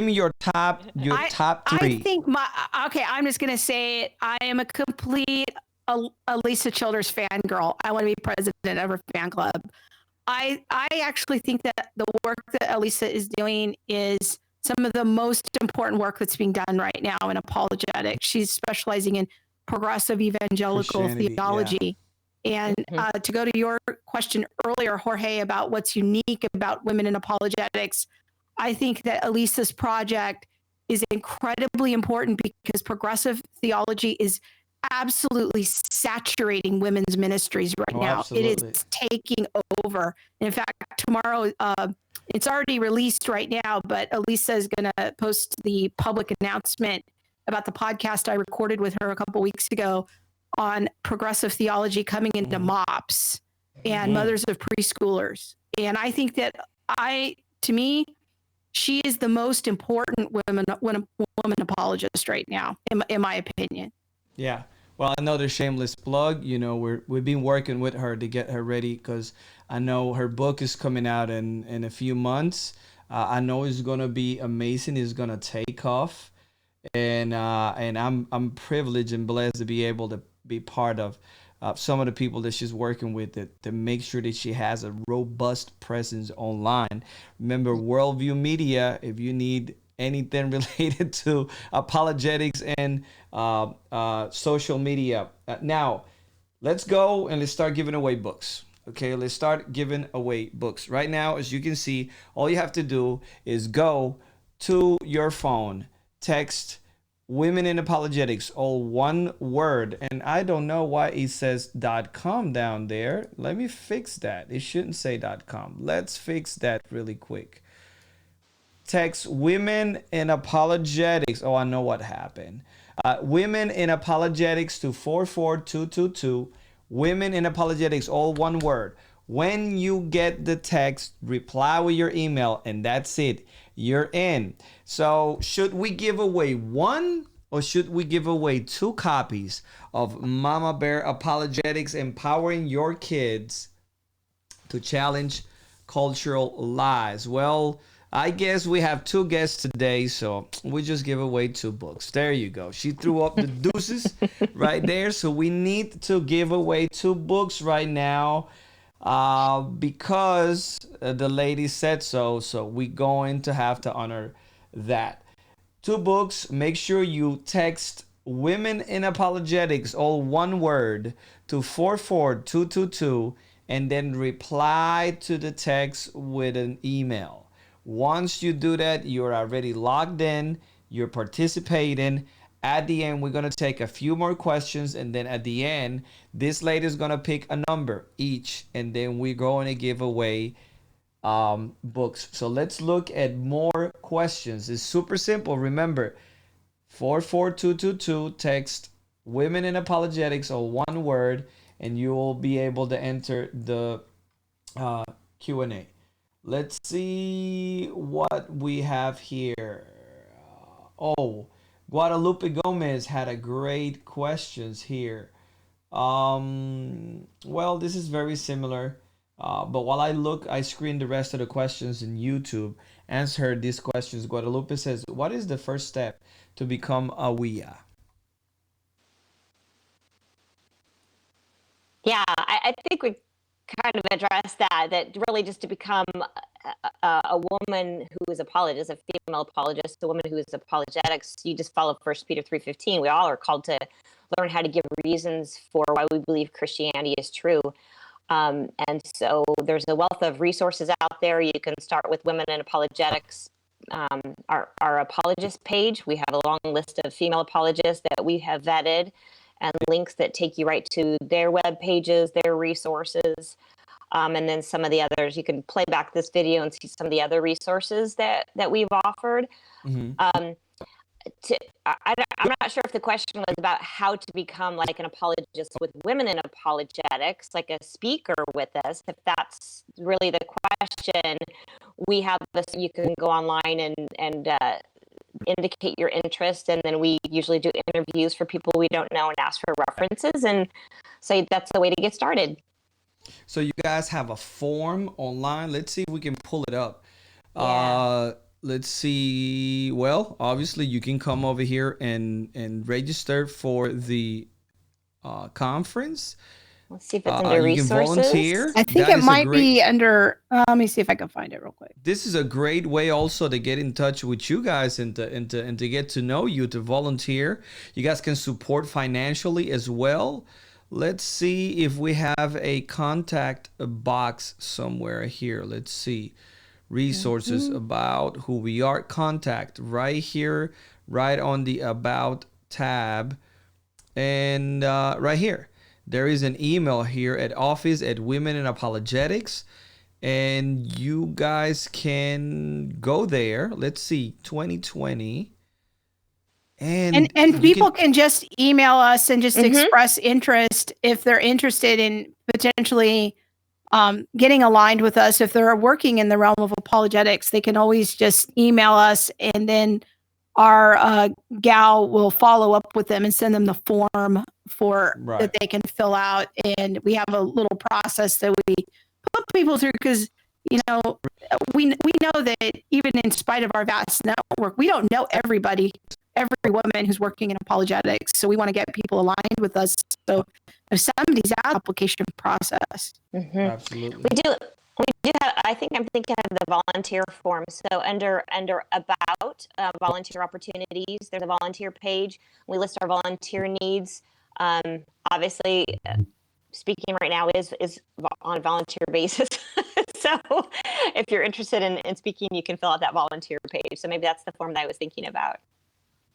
I think I'm just going to say it. I am a complete Alisa Childers fangirl. I want to be president of her fan club. I actually think that the work that Alisa is doing is some of the most important work that's being done right now in apologetics. She's specializing in progressive evangelical theology. Yeah. And to go to your question earlier, Jorge, about what's unique about women in apologetics, I think that Alisa's project is incredibly important because progressive theology is absolutely saturating women's ministries right now. Absolutely. It is taking over. And in fact, tomorrow, it's already released right now, but Alisa is going to post the public announcement about the podcast I recorded with her a couple weeks ago on progressive theology coming into MOPS and mothers of preschoolers. And I think that to me, she is the most important woman apologist right now, in my opinion. Yeah. Well, another shameless plug. We've been working with her to get her ready, because I know her book is coming out in a few months. I know it's gonna be amazing. It's gonna take off, and I'm privileged and blessed to be able to be part of some of the people that she's working with to make sure that she has a robust presence online. Remember, Worldview Media, if you need anything related to apologetics and social media. Now, let's go and let's start giving away books. Okay, let's start giving away books. Right now, as you can see, all you have to do is go to your phone, text Women in Apologetics, all one word. And I don't know why it says .com down there. Let me fix that. It shouldn't say .com. Let's fix that really quick. Text Women in Apologetics. Oh, I know what happened. Women in Apologetics to 44222. Women in Apologetics, all one word. When you get the text, reply with your email, and that's it. You're in. So should we give away one, or should we give away 2 copies of Mama Bear Apologetics, Empowering Your Kids to Challenge Cultural Lies? Well, I guess we have 2 guests today, so we just give away 2 books. There you go. She threw up the deuces right there. So we need to give away 2 books right now because the lady said so. So we're going to have to honor that. 2 books. Make sure you text Women in Apologetics, all one word, to 44222, and then reply to the text with an email. Once you do that, you're already logged in, you're participating. At the end, we're going to take a few more questions, and then at the end, this lady is going to pick a number each, and then we're going to give away books. So let's look at more questions. It's super simple. Remember, 44222, text Women in Apologetics, or one word, and you will be able to enter the Q&A. Let's see what we have here. Guadalupe Gomez had a great questions here. Well, this is very similar. But while I screen the rest of the questions in YouTube, answer these questions. Guadalupe says, what is the first step to become a WIA? Yeah, I think we kind of address that really just to become a woman who is apologist, a female apologist, a woman who is apologetics, you just follow 1 Peter 3:15. We all are called to learn how to give reasons for why we believe Christianity is true. And so there's a wealth of resources out there. You can start with Women in Apologetics, our apologist page. We have a long list of female apologists that we have vetted, and links that take you right to their web pages, their resources. And then some of the others, you can play back this video and see some of the other resources that we've offered. I'm not sure if the question was about how to become like an apologist with Women in Apologetics, like a speaker with us. If that's really the question, we have this, you can go online and indicate your interest, and then we usually do interviews for people we don't know and ask for references, and say that's the way to get started. So you guys have a form online. Let's see if we can pull it up. Yeah. Let's see. Well, obviously you can come over here and register for the conference. Let's see if it's under you can resources. volunteer. I think That it is a might great- be under, let me see if I can find it real quick. This is a great way also to get in touch with you guys and to get to know you, to volunteer. You guys can support financially as well. Let's see if we have a contact box somewhere here. Let's see. Resources about who we are. Contact right here, right on the About tab. And right here, there is an email here at office@Women in Apologetics. And you guys can go there. Let's see, 2020. And people can just email us and just express interest if they're interested in potentially getting aligned with us. If they're working in the realm of apologetics, they can always just email us, and then our gal will follow up with them and send them the form that they can fill out. And we have a little process that we put people through, because we know that even in spite of our vast network, we don't know every woman who's working in apologetics. So we want to get people aligned with us. So if somebody's out, application process. Absolutely. We do have, I'm thinking of the volunteer form. So under about volunteer opportunities, there's a volunteer page. We list our volunteer needs. Obviously, speaking right now is on a volunteer basis. So if you're interested in speaking, you can fill out that volunteer page. So maybe that's the form that I was thinking about.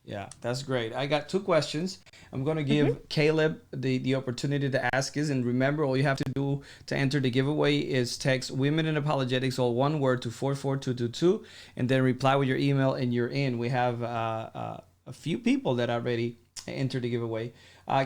Yeah, that's great. I got 2 questions. I'm going to give Caleb the opportunity to ask us. And remember, all you have to do to enter the giveaway is text Women in Apologetics, all one word, to 44222, and then reply with your email, and you're in. We have a few people that already entered the giveaway.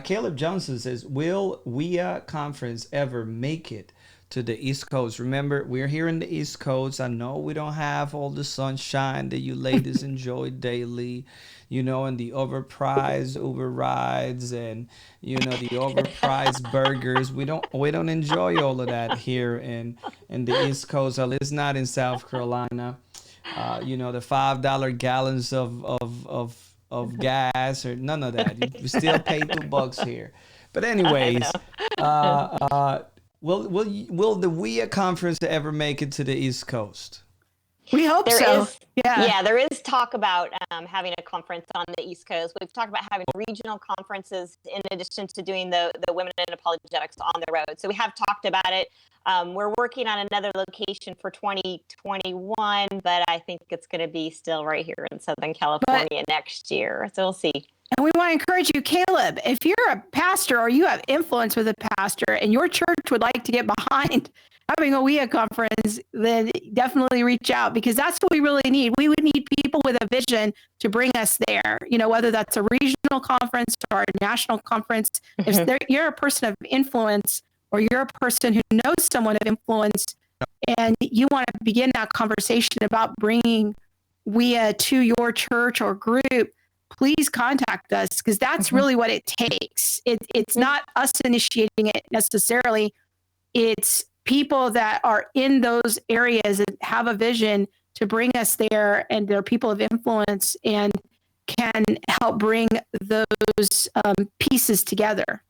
Caleb Johnson says, will WIA conference ever make it to the East Coast? Remember, we're here in the East Coast. I know we don't have all the sunshine that you ladies enjoy daily, and the overpriced Uber rides and, the overpriced burgers. We don't enjoy all of that here in the East Coast, at least not in South Carolina. The $5 gallons of gas, or none of that. You still pay $2 here. But anyways, will the WIA conference ever make it to the East Coast? We hope so. There is talk about having a conference on the East Coast. We've talked about having regional conferences in addition to doing the Women in Apologetics on the road. So we have talked about it. We're working on another location for 2021, but I think it's going to be still right here in Southern California next year. So we'll see. And we want to encourage you, Caleb, if you're a pastor or you have influence with a pastor and your church would like to get behind having a WIA conference, then definitely reach out, because that's what we really need. We would need people with a vision to bring us there, whether that's a regional conference or a national conference. If you're a person of influence, or you're a person who knows someone of influence, and you want to begin that conversation about bringing WIA to your church or group, please contact us, because that's really what it takes. It's not us initiating it necessarily. It's people that are in those areas and have a vision to bring us there, and they're people of influence and can help bring those pieces together.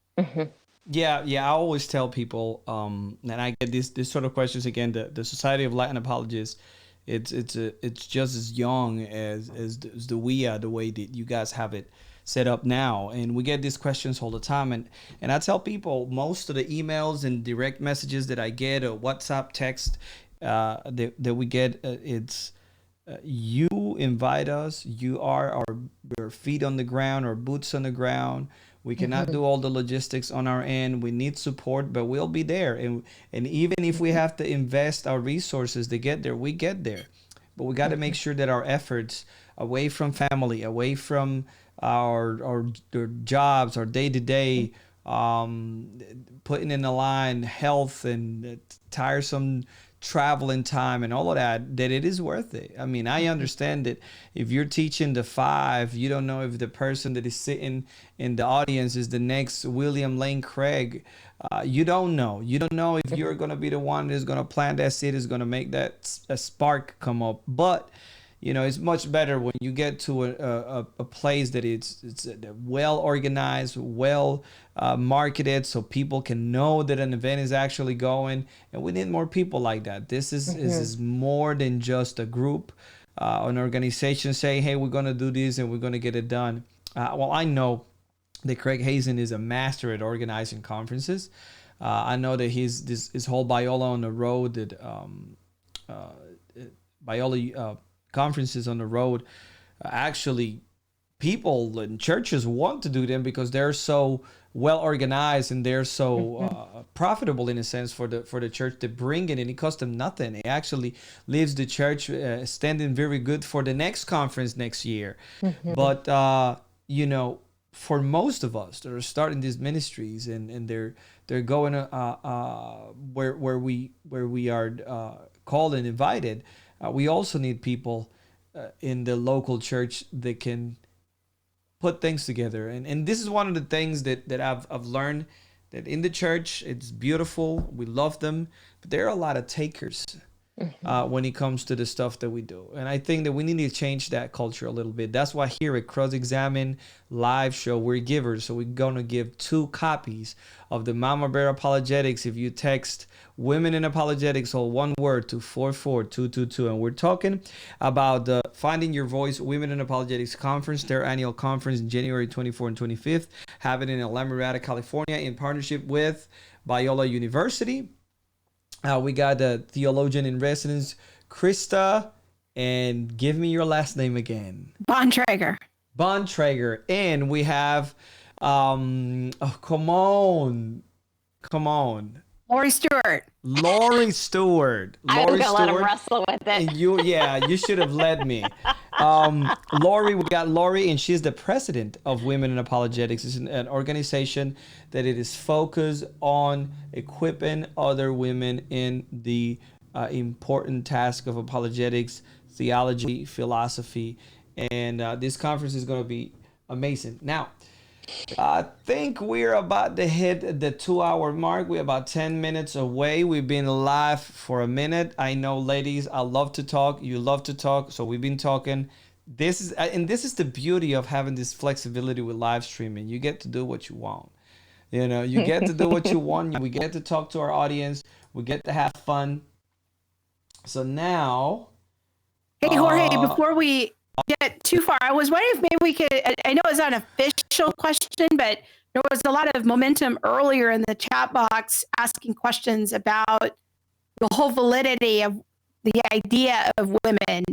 Yeah. I always tell people, and I get this sort of questions again. The Society of Latin Apologists, it's just as young as the WIA, the way that you guys have it set up now, and we get these questions all the time. And I tell people most of the emails and direct messages that I get, or WhatsApp text that we get, it's you invite us. You are our feet on the ground, our boots on the ground. We cannot do all the logistics on our end. We need support, but we'll be there. And even if we have to invest our resources to get there, we get there. But we got to make sure that our efforts away from family, away from our jobs, our day to day, putting in the line health and tiresome traveling time and all of that, that it is worth it. I mean, I understand that if you're teaching the five, you don't know if the person that is sitting in the audience is the next William Lane Craig. You don't know. You don't know if you're going to be the one that's going to plant that seed, is going to make that a spark come up. But it's much better when you get to a place that it's well organized, well marketed, so people can know that an event is actually going. And we need more people like that. This is more than just a group, an organization saying, hey, we're going to do this and we're going to get it done. Well, I know that Craig Hazen is a master at organizing conferences. I know that his whole Biola on the road, that Biola conferences on the road, actually people in churches want to do them because they're so well organized and they're so profitable in a sense for the church to bring it, and it costs them nothing. It actually leaves the church standing very good for the next conference next year. But for most of us that are starting these ministries and they're going where we are called and invited, we also need people in the local church that can put things together. And this is one of the things that I've learned, that in the church, it's beautiful. We love them. But there are a lot of takers when it comes to the stuff that we do. And I think that we need to change that culture a little bit. That's why here at Cross Examine live show, we're givers. So we're going to give 2 copies of the Mama Bear Apologetics if you text Women in Apologetics, all one word, to 44222. And we're talking about the Finding Your Voice Women in Apologetics Conference, their annual conference in January 24th and 25th, having in La Mirada, California, in partnership with Biola University. We got the theologian in residence, Krista, and give me your last name again. Bontrager. And we have, come on. Laurie Stewart. Laurie Stewart. I was gonna let him wrestle with it. You should have led me. We got Laurie, and she's the president of Women in Apologetics. It's an organization that it is focused on equipping other women in the important task of apologetics, theology, philosophy, and this conference is going to be amazing. Now, I think we're about to hit the 2-hour mark. We're about 10 minutes away. We've been live for a minute. I know, ladies, I love to talk. You love to talk. So we've been talking. This is the beauty of having this flexibility with live streaming. You get to do what you want. You get to do what you want. We get to talk to our audience. We get to have fun. So now. Hey, Jorge, before we get too far, I was wondering if maybe we could, I know it's not an official question, but there was a lot of momentum earlier in the chat box asking questions about the whole validity of the idea of women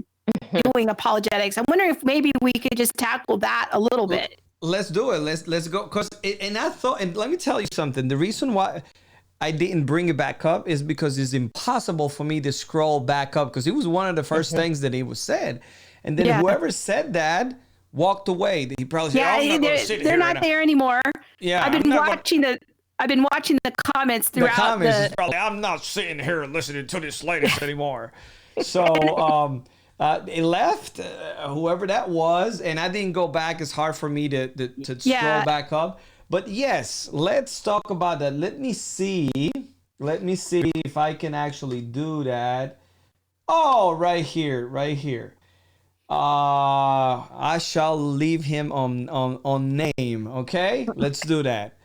doing apologetics. I'm wondering if maybe we could just tackle that a little bit. Let's do it. Let's go. And let me tell you something. The reason why I didn't bring it back up is because it's impossible for me to scroll back up, because it was one of the first things that it was said. And then whoever said that walked away. He probably said, they're not there anymore. Yeah, I've been watching the comments throughout. The comments is probably, I'm not sitting here listening to this latest anymore. So it left, whoever that was, and I didn't go back. It's hard for me to scroll back up. But yes, let's talk about that. Let me see if I can actually do that. Oh, right here. I shall leave him on name. Okay, let's do that.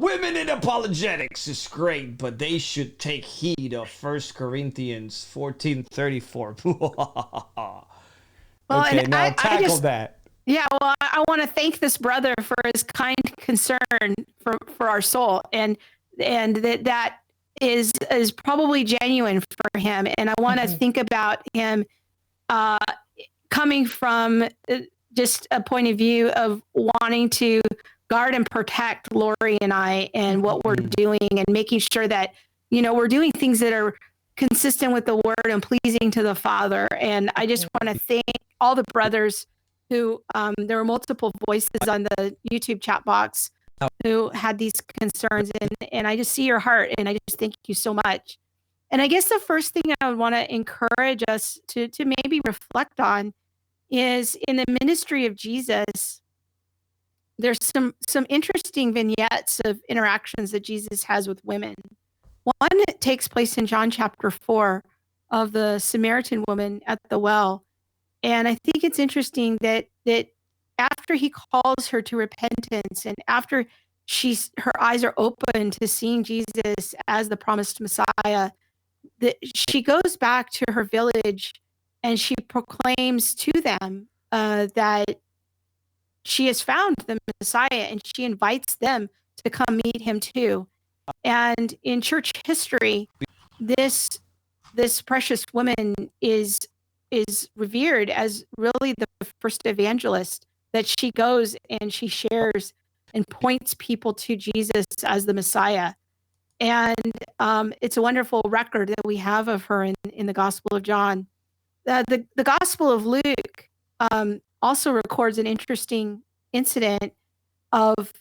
Women in apologetics is great, but they should take heed of 1 Corinthians 14:34. Well, Okay, and now I tackle just, that. yeah, well, I want to thank this brother for his kind concern for our soul, and that is probably genuine for him. And I want to think about him uh, coming from just a point of view of wanting to guard and protect Laurie and I and what we're doing, and making sure that, we're doing things that are consistent with the word and pleasing to the Father. And I just want to thank all the brothers who, there were multiple voices on the YouTube chat box who had these concerns, and I just see your heart, and I just thank you so much. And I guess the first thing I would want to encourage us to maybe reflect on is, in the ministry of Jesus, there's some interesting vignettes of interactions that Jesus has with women. One takes place in John chapter 4 of the Samaritan woman at the well. And I think it's interesting that after he calls her to repentance, and after her eyes are open to seeing Jesus as the promised Messiah, that she goes back to her village and she proclaims to them that she has found the Messiah, and she invites them to come meet him too. And in church history, this precious woman is revered as really the first evangelist, that she goes and she shares and points people to Jesus as the Messiah. And it's a wonderful record that we have of her in the Gospel of John. The Gospel of Luke also records an interesting incident of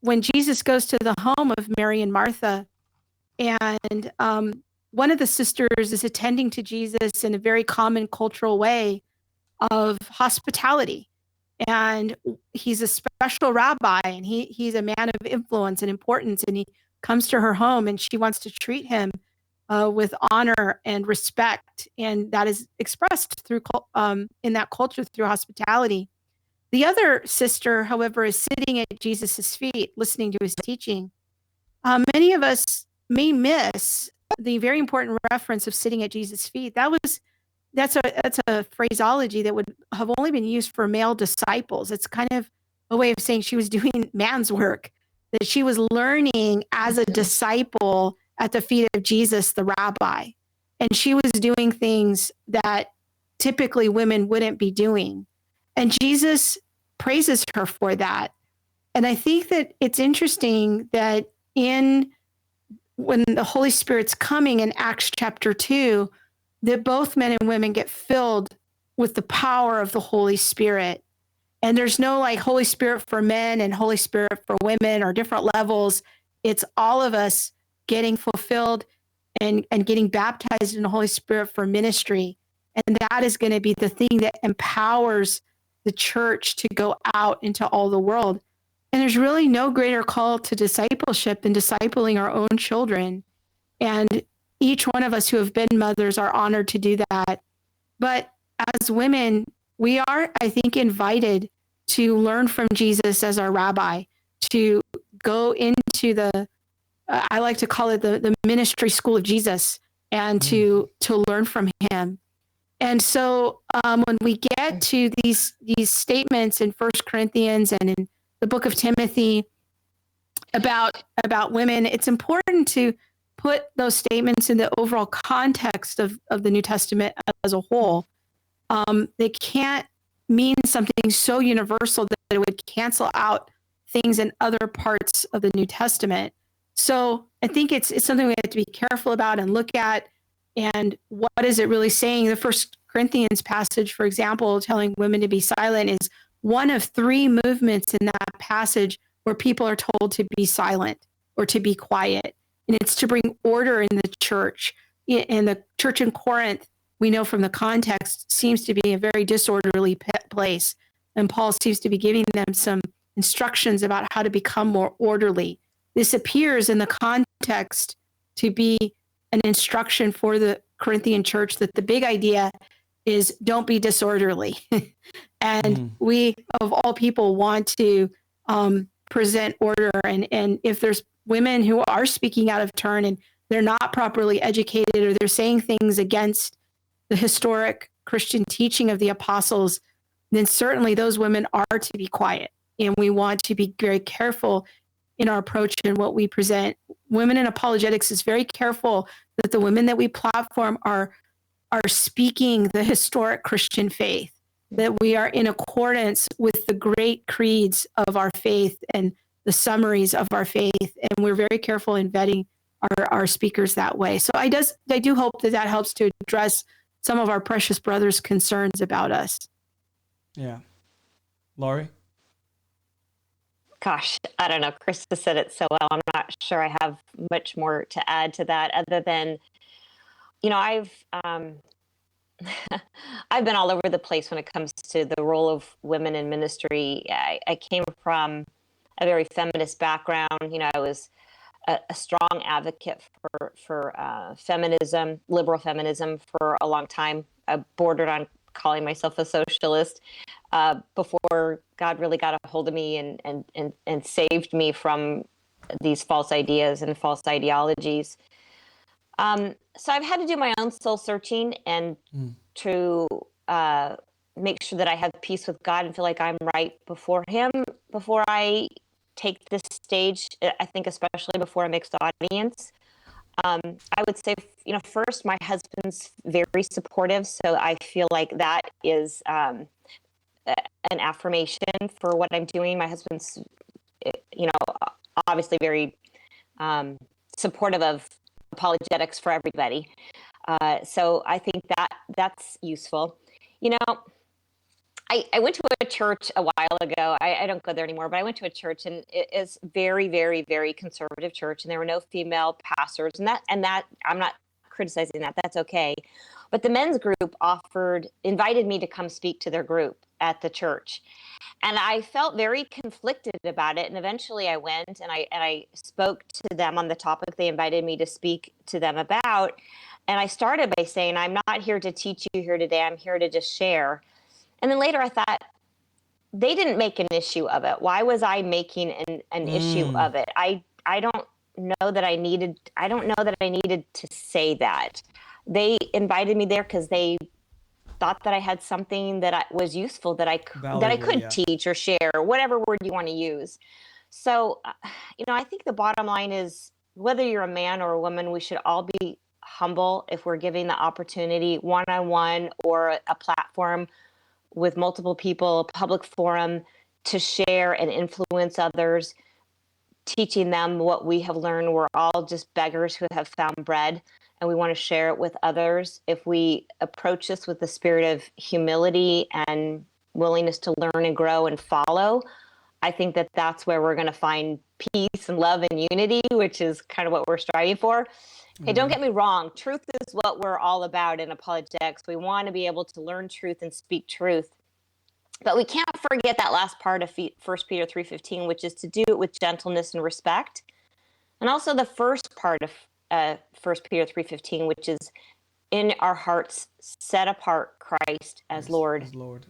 when Jesus goes to the home of Mary and Martha, and one of the sisters is attending to Jesus in a very common cultural way of hospitality. And he's a special rabbi, and he's a man of influence and importance, and he comes to her home, and she wants to treat him with honor and respect, and that is expressed through in that culture through hospitality. The other sister, however, is sitting at Jesus's feet, listening to his teaching. Many of us may miss the very important reference of sitting at Jesus' feet. That's a phraseology that would have only been used for male disciples. It's kind of a way of saying she was doing man's work, that she was learning as a disciple at the feet of Jesus, the rabbi. And she was doing things that typically women wouldn't be doing. And Jesus praises her for that. And I think that it's interesting that when the Holy Spirit's coming in Acts chapter 2, that both men and women get filled with the power of the Holy Spirit. And there's no like Holy Spirit for men and Holy Spirit for women or different levels. It's all of us getting fulfilled and getting baptized in the Holy Spirit for ministry. And that is going to be the thing that empowers the church to go out into all the world. And there's really no greater call to discipleship than discipling our own children. And each one of us who have been mothers are honored to do that. But as women, we are, I think, invited to learn from Jesus as our rabbi, to go into I like to call it the ministry school of Jesus, and to learn from him. And so when we get to these statements in 1 Corinthians and in the book of Timothy about women, it's important to put those statements in the overall context of the New Testament as a whole. They can't mean something so universal that it would cancel out things in other parts of the New Testament. So I think it's something we have to be careful about and look at. And what is it really saying? The 1 Corinthians passage, for example, telling women to be silent, is one of three movements in that passage where people are told to be silent or to be quiet. And it's to bring order in the church. In the church in Corinth, we know from the context, seems to be a very disorderly place. And Paul seems to be giving them some instructions about how to become more orderly. This appears in the context to be an instruction for the Corinthian church, that the big idea is don't be disorderly. And we, of all people, want to present order. And if there's women who are speaking out of turn and they're not properly educated, or they're saying things against the historic Christian teaching of the apostles, then certainly those women are to be quiet. And we want to be very careful in our approach and what we present. Women in apologetics is very careful that the women that we platform are speaking the historic Christian faith, that we are in accordance with the great creeds of our faith and the summaries of our faith. And we're very careful in vetting our speakers that way. So I do hope that helps to address some of our precious brothers' concerns about us. Yeah. Laurie? Gosh, I don't know. Krista said it so well. I'm not sure I have much more to add to that, other than, I've I've been all over the place when it comes to the role of women in ministry. I came from a very feminist background. I was a strong advocate for feminism, liberal feminism, for a long time. I bordered on calling myself a socialist before God really got a hold of me and saved me from these false ideas and false ideologies. So I've had to do my own soul searching and to make sure that I have peace with God and feel like I'm right before Him before I take this stage. I think especially before a mixed audience. I would say, first, my husband's very supportive, so I feel like that is an affirmation for what I'm doing. My husband's, obviously very supportive of apologetics for everybody. So I think that's useful. I went to a church a while ago. I don't go there anymore, but I went to a church, and it is very, very, very conservative church, and there were no female pastors, and that I'm not criticizing that. That's okay. But the men's group invited me to come speak to their group at the church. And I felt very conflicted about it. And eventually I went and I spoke to them on the topic they invited me to speak to them about. And I started by saying, I'm not here to teach you here today. I'm here to just share. And then later I thought, they didn't make an issue of it. Why was I making an issue of it? I don't know that I needed to say that. They invited me there because they thought that I had something that was useful, that I could teach or share, whatever word you want to use. So, I think the bottom line is, whether you're a man or a woman, we should all be humble if we're giving the opportunity, one-on-one or a platform with multiple people, a public forum, to share and influence others, teaching them what we have learned. We're all just beggars who have found bread, and we want to share it with others. If we approach this with the spirit of humility and willingness to learn and grow and follow, I think that that's where we're going to find peace and love and unity, which is kind of what we're striving for. Hey, don't get me wrong. Truth is what we're all about in apologetics. We want to be able to learn truth and speak truth. But we can't forget that last part of 1 Peter 3:15, which is to do it with gentleness and respect. And also the first part of 1 Peter 3:15, which is, in our hearts, set apart Christ as Lord. As Lord.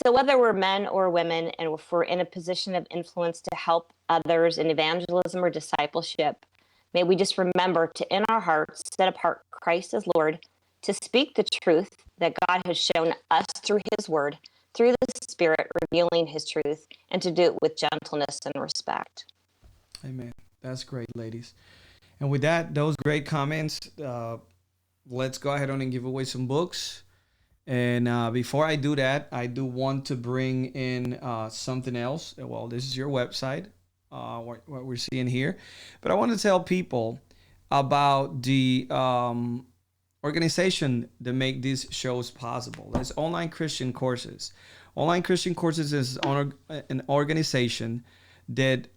So whether we're men or women, and if we're in a position of influence to help others in evangelism or discipleship, may we just remember to, in our hearts, set apart Christ as Lord, to speak the truth that God has shown us through His Word, through the Spirit revealing His truth, and to do it with gentleness and respect. Amen. That's great, ladies. And with that, those great comments, let's go ahead on and give away some books. And before I do that, I do want to bring in something else. Well, this is your website, what we're seeing here. But I want to tell people about the organization that make these shows possible. That's Online Christian Courses. Online Christian Courses is an organization that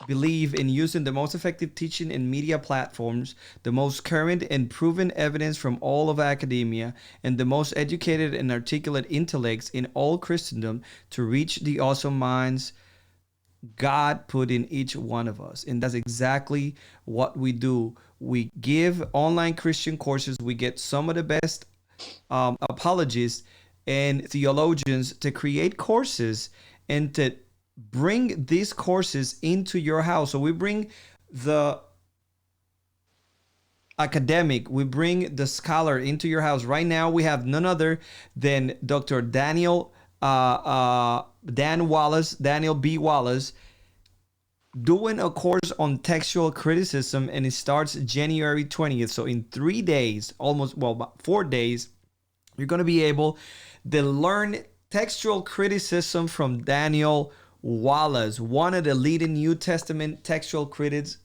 believe in using the most effective teaching and media platforms, the most current and proven evidence from all of academia, and the most educated and articulate intellects in all Christendom to reach the awesome minds God put in each one of us. And that's exactly what we do. We give online Christian courses. We get some of the best apologists and theologians to create courses and to bring these courses into your house. So we bring the academic, we bring the scholar into your house. Right now, we have none other than Dr. Daniel B. Wallace, doing a course on textual criticism, and it starts January 20th. So in 3 days, about 4 days, you're going to be able to learn textual criticism from Daniel Wallace, one of the leading New Testament textual critics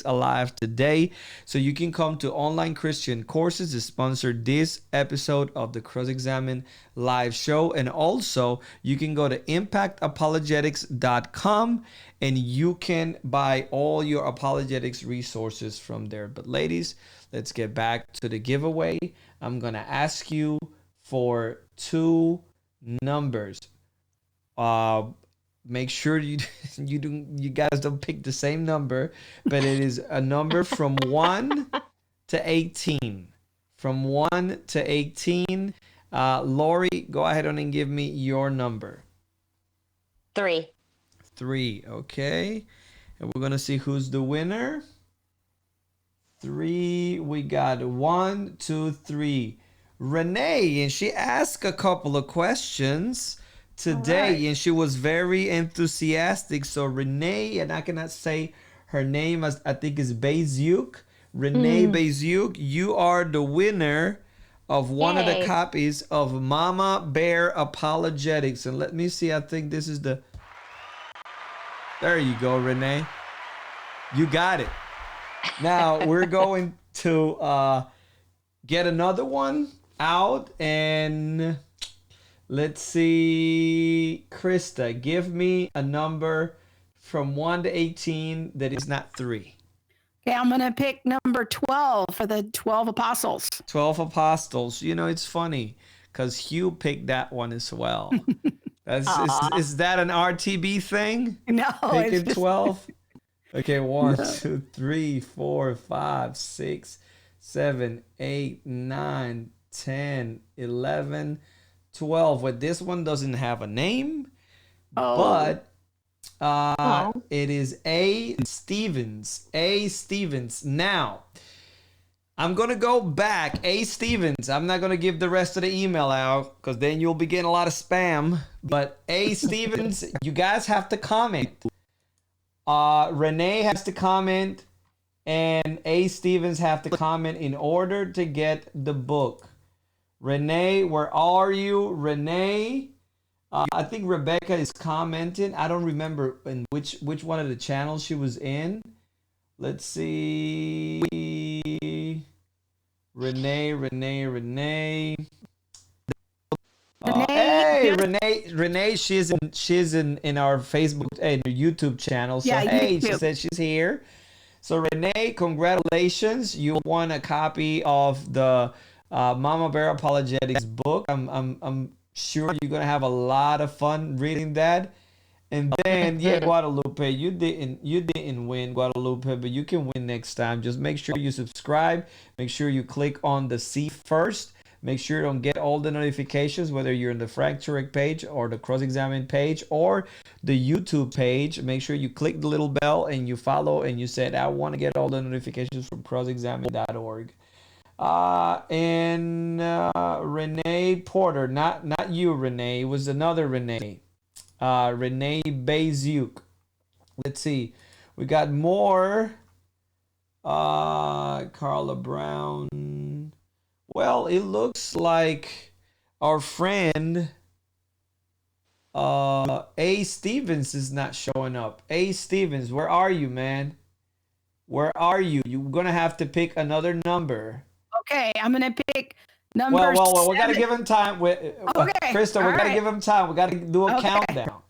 alive today. So you can come to Online Christian Courses to sponsor this episode of the Cross Examine live show. And also you can go to impactapologetics.com and you can buy all your apologetics resources from there. But ladies, let's get back to the giveaway. I'm going to ask you for 2 numbers. Make sure you guys don't pick the same number, but it is a number from 1 to 18. From 1 to 18. Laurie, go ahead and give me your number. 3. 3, okay. And we're gonna see who's the winner. 3, we got 1, 2, 3. Renee, and she asked a couple of questions today, right, and she was very enthusiastic. So Renee, and I cannot say her name, as I think is Beziuk. Renee Beziuk, you are the winner of one of the copies of Mama Bear Apologetics. And let me see, I think this is the... There you go, Renee. You got it. Now we're going to get another one out, and let's see. Krista, give me a number from 1 to 18 that is not 3. Okay, I'm going to pick number 12 for the 12 apostles. 12 apostles. You know, it's funny because Hugh picked that one as well. Is that an RTB thing? No. Picking 12? Okay, 1, 2, 3, 4, 5, 6, 7, 8, 9, 10, 11, 12. But this one doesn't have a name, but it is A. Stevens. A. Stevens. Now, I'm going to go back. A. Stevens. I'm not going to give the rest of the email out because then you'll be getting a lot of spam. But A. Stevens, you guys have to comment. Renee has to comment, and A. Stevens have to comment in order to get the book. Renee, where are you? Renee, I think Rebecca is commenting. I don't remember in which one of the channels she was in. Let's see. Renee. Hey, Renee, she's in our Facebook and YouTube channel. So hey, she said she's here. So Renee, congratulations! You won a copy of the Mama Bear Apologetics book. I'm sure you're gonna have a lot of fun reading that. And then Guadalupe, you didn't win, Guadalupe, but you can win next time. Just make sure you subscribe. Make sure you click on the C first. Make sure you don't get all the notifications, whether you're in the Frank Turek page or the Cross Examine page or the YouTube page. Make sure you click the little bell and you follow and you said, I want to get all the notifications from crossexamine.org. And Renee Porter, not you, Renee. It was another Renee. Renee Beziuk. Let's see. We got more. Carla Brown. Well, it looks like our friend A. Stevens is not showing up. A. Stevens, where are you, man? Where are you? You're going to have to pick another number. Okay, I'm going to pick number Well, we got to give him time. Krista, we got to give him time. We got to do a countdown.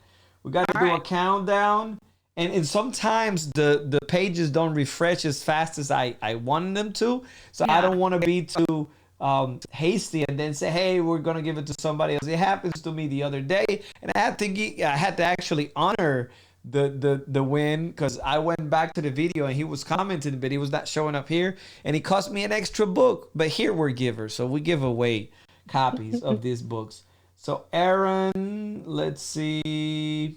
We got to do a countdown. And sometimes the pages don't refresh as fast as I want them to. So I don't want to be too hasty and then say, hey, we're gonna give it to somebody else. It happens to me the other day, and I had to actually honor the win because I went back to the video and he was commenting, but he was not showing up here, and it cost me an extra book. But here we're givers, so we give away copies of these books. So Aaron, let's see.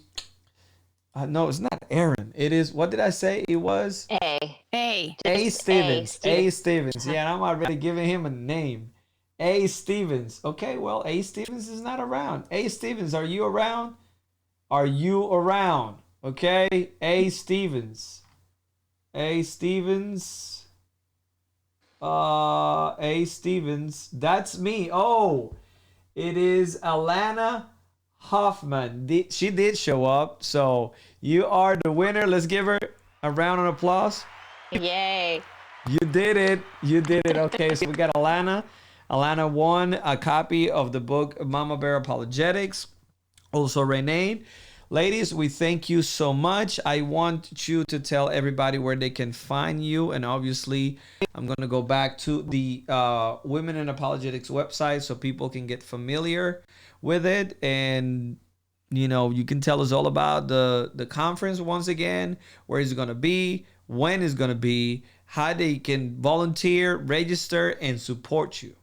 No, it's not Aaron. It is, what did I say? It was A. A. Just Stevens. A. Stevens. Uh-huh. Yeah, and I'm already giving him a name. A. Stevens. Okay, well, A. Stevens is not around. A. Stevens, are you around? Are you around? Okay, A. Stevens. A. Stevens. A. Stevens. That's me. Oh, it is Alana Hoffman. She did show up. So you are the winner. Let's give her a round of applause. Yay. You did it. You did it. Okay, so we got Alana. Alana won a copy of the book Mama Bear Apologetics. Also Renee. Ladies, we thank you so much. I want you to tell everybody where they can find you. And obviously, I'm going to go back to the Women in Apologetics website so people can get familiar with it. And, you know, you can tell us all about the conference once again, where it's going to be, when it's going to be, how they can volunteer, register, and support you.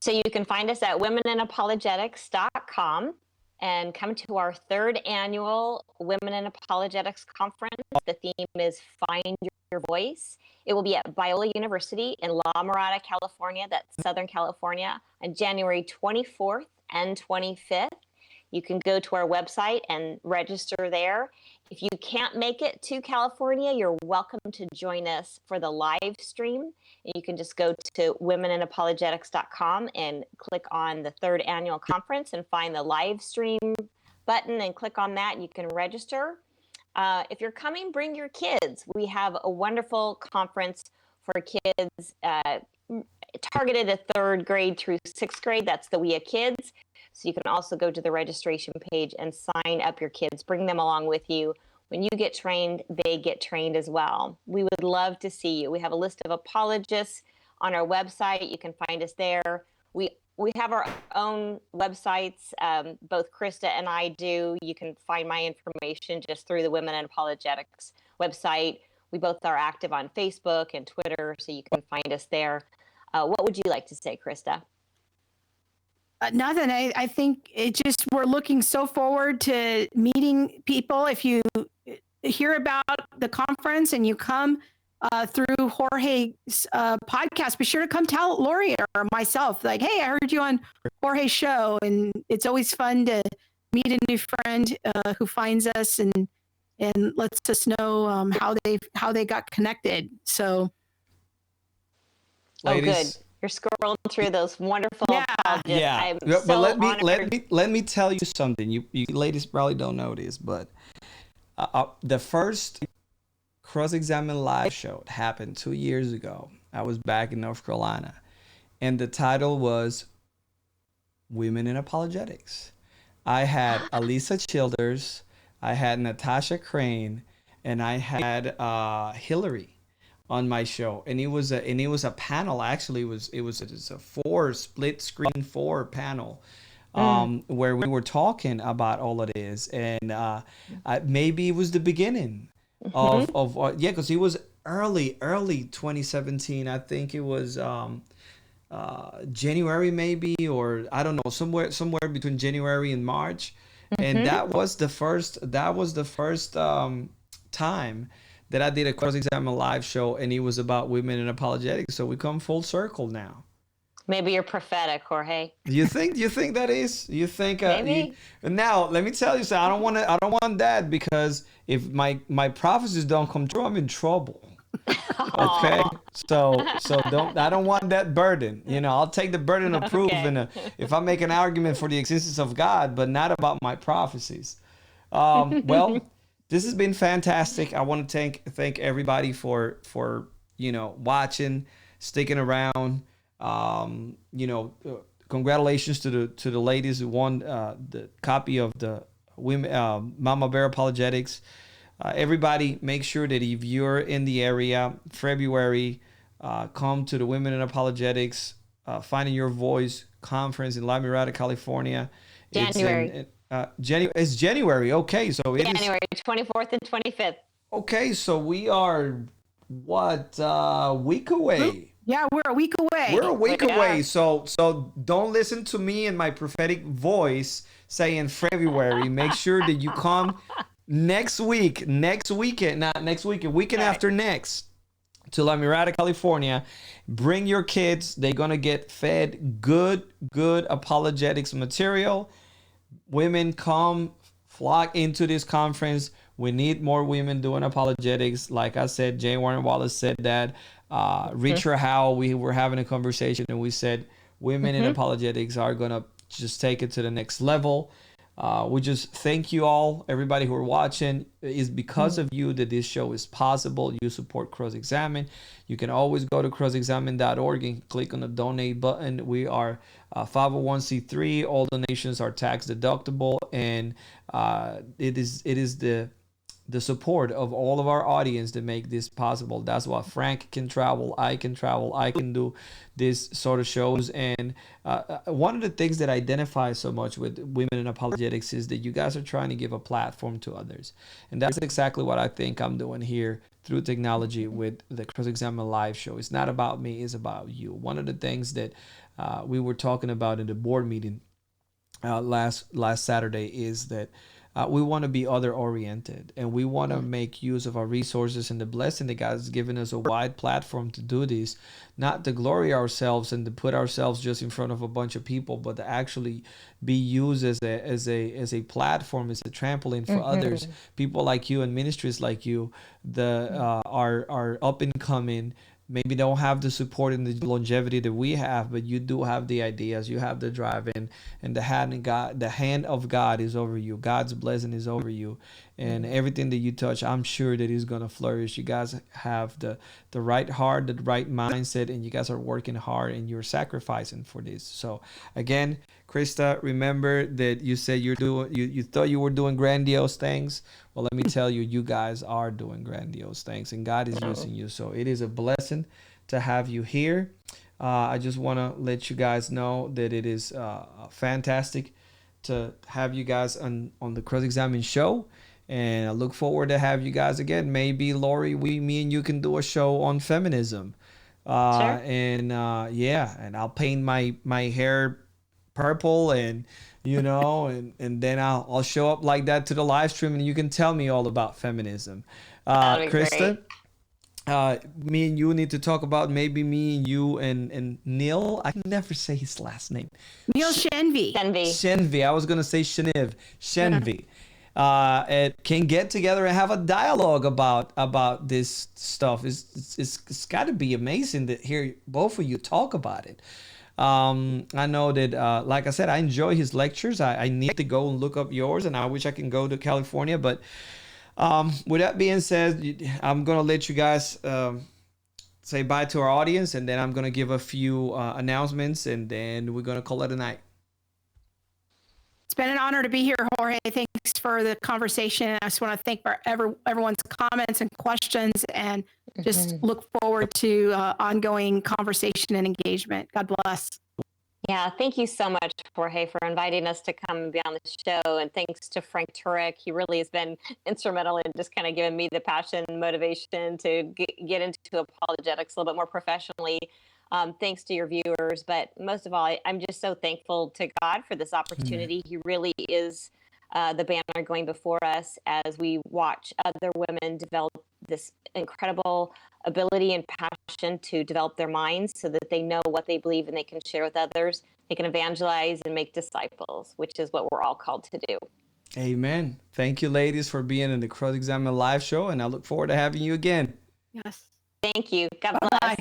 So you can find us at womeninapologetics.com and come to our third annual Women in Apologetics Conference. The theme is Find Your Voice. It will be at Biola University in La Mirada, California. That's Southern California, on January 24th and 25th. You can go to our website and register there. If you can't make it to California, you're welcome to join us for the live stream. You can just go to womeninapologetics.com and click on the third annual conference and find the live stream button and click on that. You can register. If you're coming, bring your kids. We have a wonderful conference for kids targeted at third grade through sixth grade. That's the We Are Kids. So you can also go to the registration page and sign up your kids. Bring them along with you. When you get trained, they get trained as well. We would love to see you. We have a list of apologists on our website. You can find us there. We have our own websites. Both Krista and I do. You can find my information just through the Women in Apologetics website. We both are active on Facebook and Twitter, so you can find us there. What would you like to say, Krista? Nothing. I think it just, we're looking so forward to meeting people. If you hear about the conference and you come through Jorge's podcast, be sure to come tell Laurie or myself, like, hey, I heard you on Jorge's show. And it's always fun to meet a new friend who finds us and lets us know how they got connected. So, Ladies, oh, good. You're scrolling through those wonderful apologists. Yeah. I'm But let me tell you something. You ladies probably don't know this, but the first Cross-Examine live show happened 2 years ago. I was back in North Carolina, and the title was Women in Apologetics. I had Alisa Childers, I had Natasha Crane, and I had Hillary on my show, and it was a panel. Actually, it was a split screen panel where we were talking about all of this, and maybe it was the beginning of because it was early 2017. I think it was January maybe, or I don't know, somewhere between January and March, and that was the first time that I did a Cross-Examine live show, and it was about women in apologetics. So we come full circle now. Maybe you're prophetic, Jorge. You think that is? You think maybe? Now let me tell you something. I don't want that, because if my prophecies don't come true, I'm in trouble. Okay, so I don't want that burden. You know, I'll take the burden of proof, and if I make an argument for the existence of God, but not about my prophecies. Well. This has been fantastic. I want to thank everybody for watching, sticking around. Congratulations to the ladies who won the copy of the Women Mama Bear Apologetics. Everybody, make sure that if you're in the area, February, come to the Women in Apologetics Finding Your Voice conference in La Mirada, California. January. It's January. Okay, so it January 24th and 25th. Okay, so we are a week away. Yeah, we're a week away. We're a week away. So don't listen to me and my prophetic voice say in February, make sure that you come next weekend, weekend after next, to La Mirada, California. Bring your kids. They're going to get fed good apologetics material. Women, come flock into this conference. We need more women doing apologetics. Like I said, J. Warren Wallace said that. Richard Howell, we were having a conversation and we said women in apologetics are going to just take it to the next level. We just thank you all, everybody who are watching. It's because of you that this show is possible. You support Cross Examine. You can always go to crossexamine.org and click on the donate button. We are 501c3. All donations are tax deductible, and it is the support of all of our audience to make this possible. That's why Frank can travel, I can do this sort of shows. And one of the things that identifies so much with women in apologetics is that you guys are trying to give a platform to others. And that's exactly what I think I'm doing here through technology with the Cross Examine live show. It's not about me, it's about you. One of the things that we were talking about in the board meeting last Saturday is that we want to be other oriented, and we want to make use of our resources and the blessing that God has given us a wide platform to do this, not to glory ourselves and to put ourselves just in front of a bunch of people, but to actually be used as a platform, as a trampoline for others, people like you and ministries like you, are up and coming. Maybe don't have the support and the longevity that we have, but you do have the ideas, you have the drive, and the hand of God is over you. God's blessing is over you, and everything that you touch, I'm sure that is gonna flourish. You guys have the right heart, the right mindset, and you guys are working hard and you're sacrificing for this. So again, Krista, remember that you said you thought you were doing grandiose things. Well, let me tell you, you guys are doing grandiose things, and God is using you. So it is a blessing to have you here. I just want to let you guys know that it is fantastic to have you guys on the Cross Examine show. And I look forward to have you guys again. Maybe, Laurie, me and you can do a show on feminism. Sure. And I'll paint my hair purple, and and then I'll show up like that to the live stream, and you can tell me all about feminism. Krista, me and you need to talk about, maybe me and you and Neil. I can never say his last name. Neil Shenvi. I was gonna say Shenvi. And can get together and have a dialogue about this stuff. It's got to be amazing to hear both of you talk about it. I know that, like I said, I enjoy his lectures. I need to go and look up yours, and I wish I can go to California. But with that being said, I'm going to let you guys say bye to our audience, and then I'm going to give a few announcements, and then we're going to call it a night. It's been an honor to be here, Jorge. Thanks for the conversation. I just want to thank for everyone's comments and questions, and just look forward to ongoing conversation and engagement. God bless. Yeah, thank you so much, Jorge, for inviting us to come and be on the show. And thanks to Frank Turek. He really has been instrumental in just kind of giving me the passion and motivation to get into apologetics a little bit more professionally. Thanks to your viewers. But most of all, I'm just so thankful to God for this opportunity. He really is the banner going before us as we watch other women develop this incredible ability and passion to develop their minds so that they know what they believe and they can share with others. They can evangelize and make disciples, which is what we're all called to do. Amen. Thank you, ladies, for being in the Cross Examine live show, and I look forward to having you again. Yes. Thank you. God bless. Bye.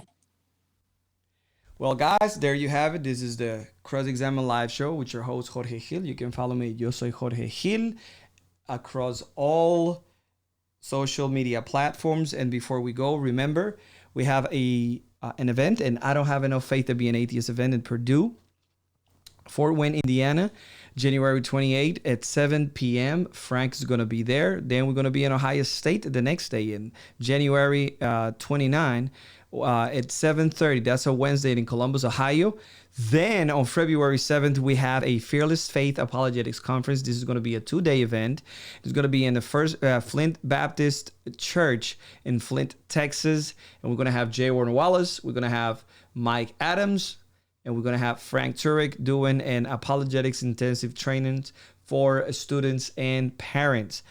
Well, guys, there you have it. This is the Cross Examine live show with your host, Jorge Gil. You can follow me, Yo Soy Jorge Gil, across all social media platforms. And before we go, remember, we have an event, and I don't have enough faith to be an atheist event in Purdue, Fort Wayne, Indiana, January 28th at 7 p.m. Frank is going to be there. Then we're going to be in Ohio State the next day in January 29 at 7:30. That's a Wednesday in Columbus, Ohio. Then on February 7th, we have a Fearless Faith Apologetics Conference. This is going to be a 2-day event. It's going to be in the First Flint Baptist Church in Flint, Texas. And we're going to have J. Warren Wallace. We're going to have Mike Adams. And we're going to have Frank Turek doing an apologetics intensive training for students and parents.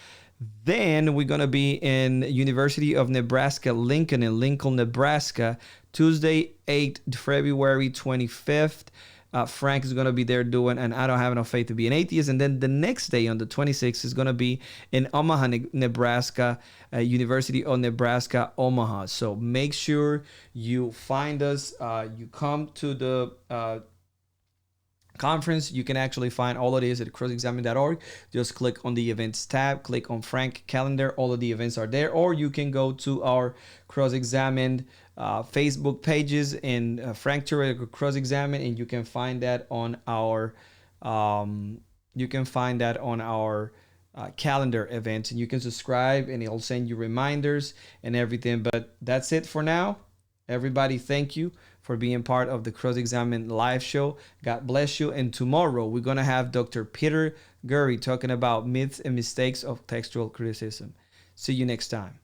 Then we're going to be in University of Nebraska, Lincoln in Lincoln, Nebraska, Tuesday, 8th February 25th. Frank is going to be there doing, and I don't have enough faith to be an atheist. And then the next day on the 26th is going to be in Omaha, Nebraska, University of Nebraska, Omaha. So make sure you find us. You come to the conference. You can actually find all of this at crossexamine.org. Just click on the events tab, click on Frank calendar. All of the events are there. Or you can go to our Cross-Examined Facebook pages and Frank Turek Cross-Examine, and you can find that on our calendar events, and you can subscribe and it'll send you reminders and everything. But that's it for now. Everybody, thank you for being part of the Cross-Examine live show. God bless you. And tomorrow we're going to have Dr. Peter Gurry talking about myths and mistakes of textual criticism. See you next time.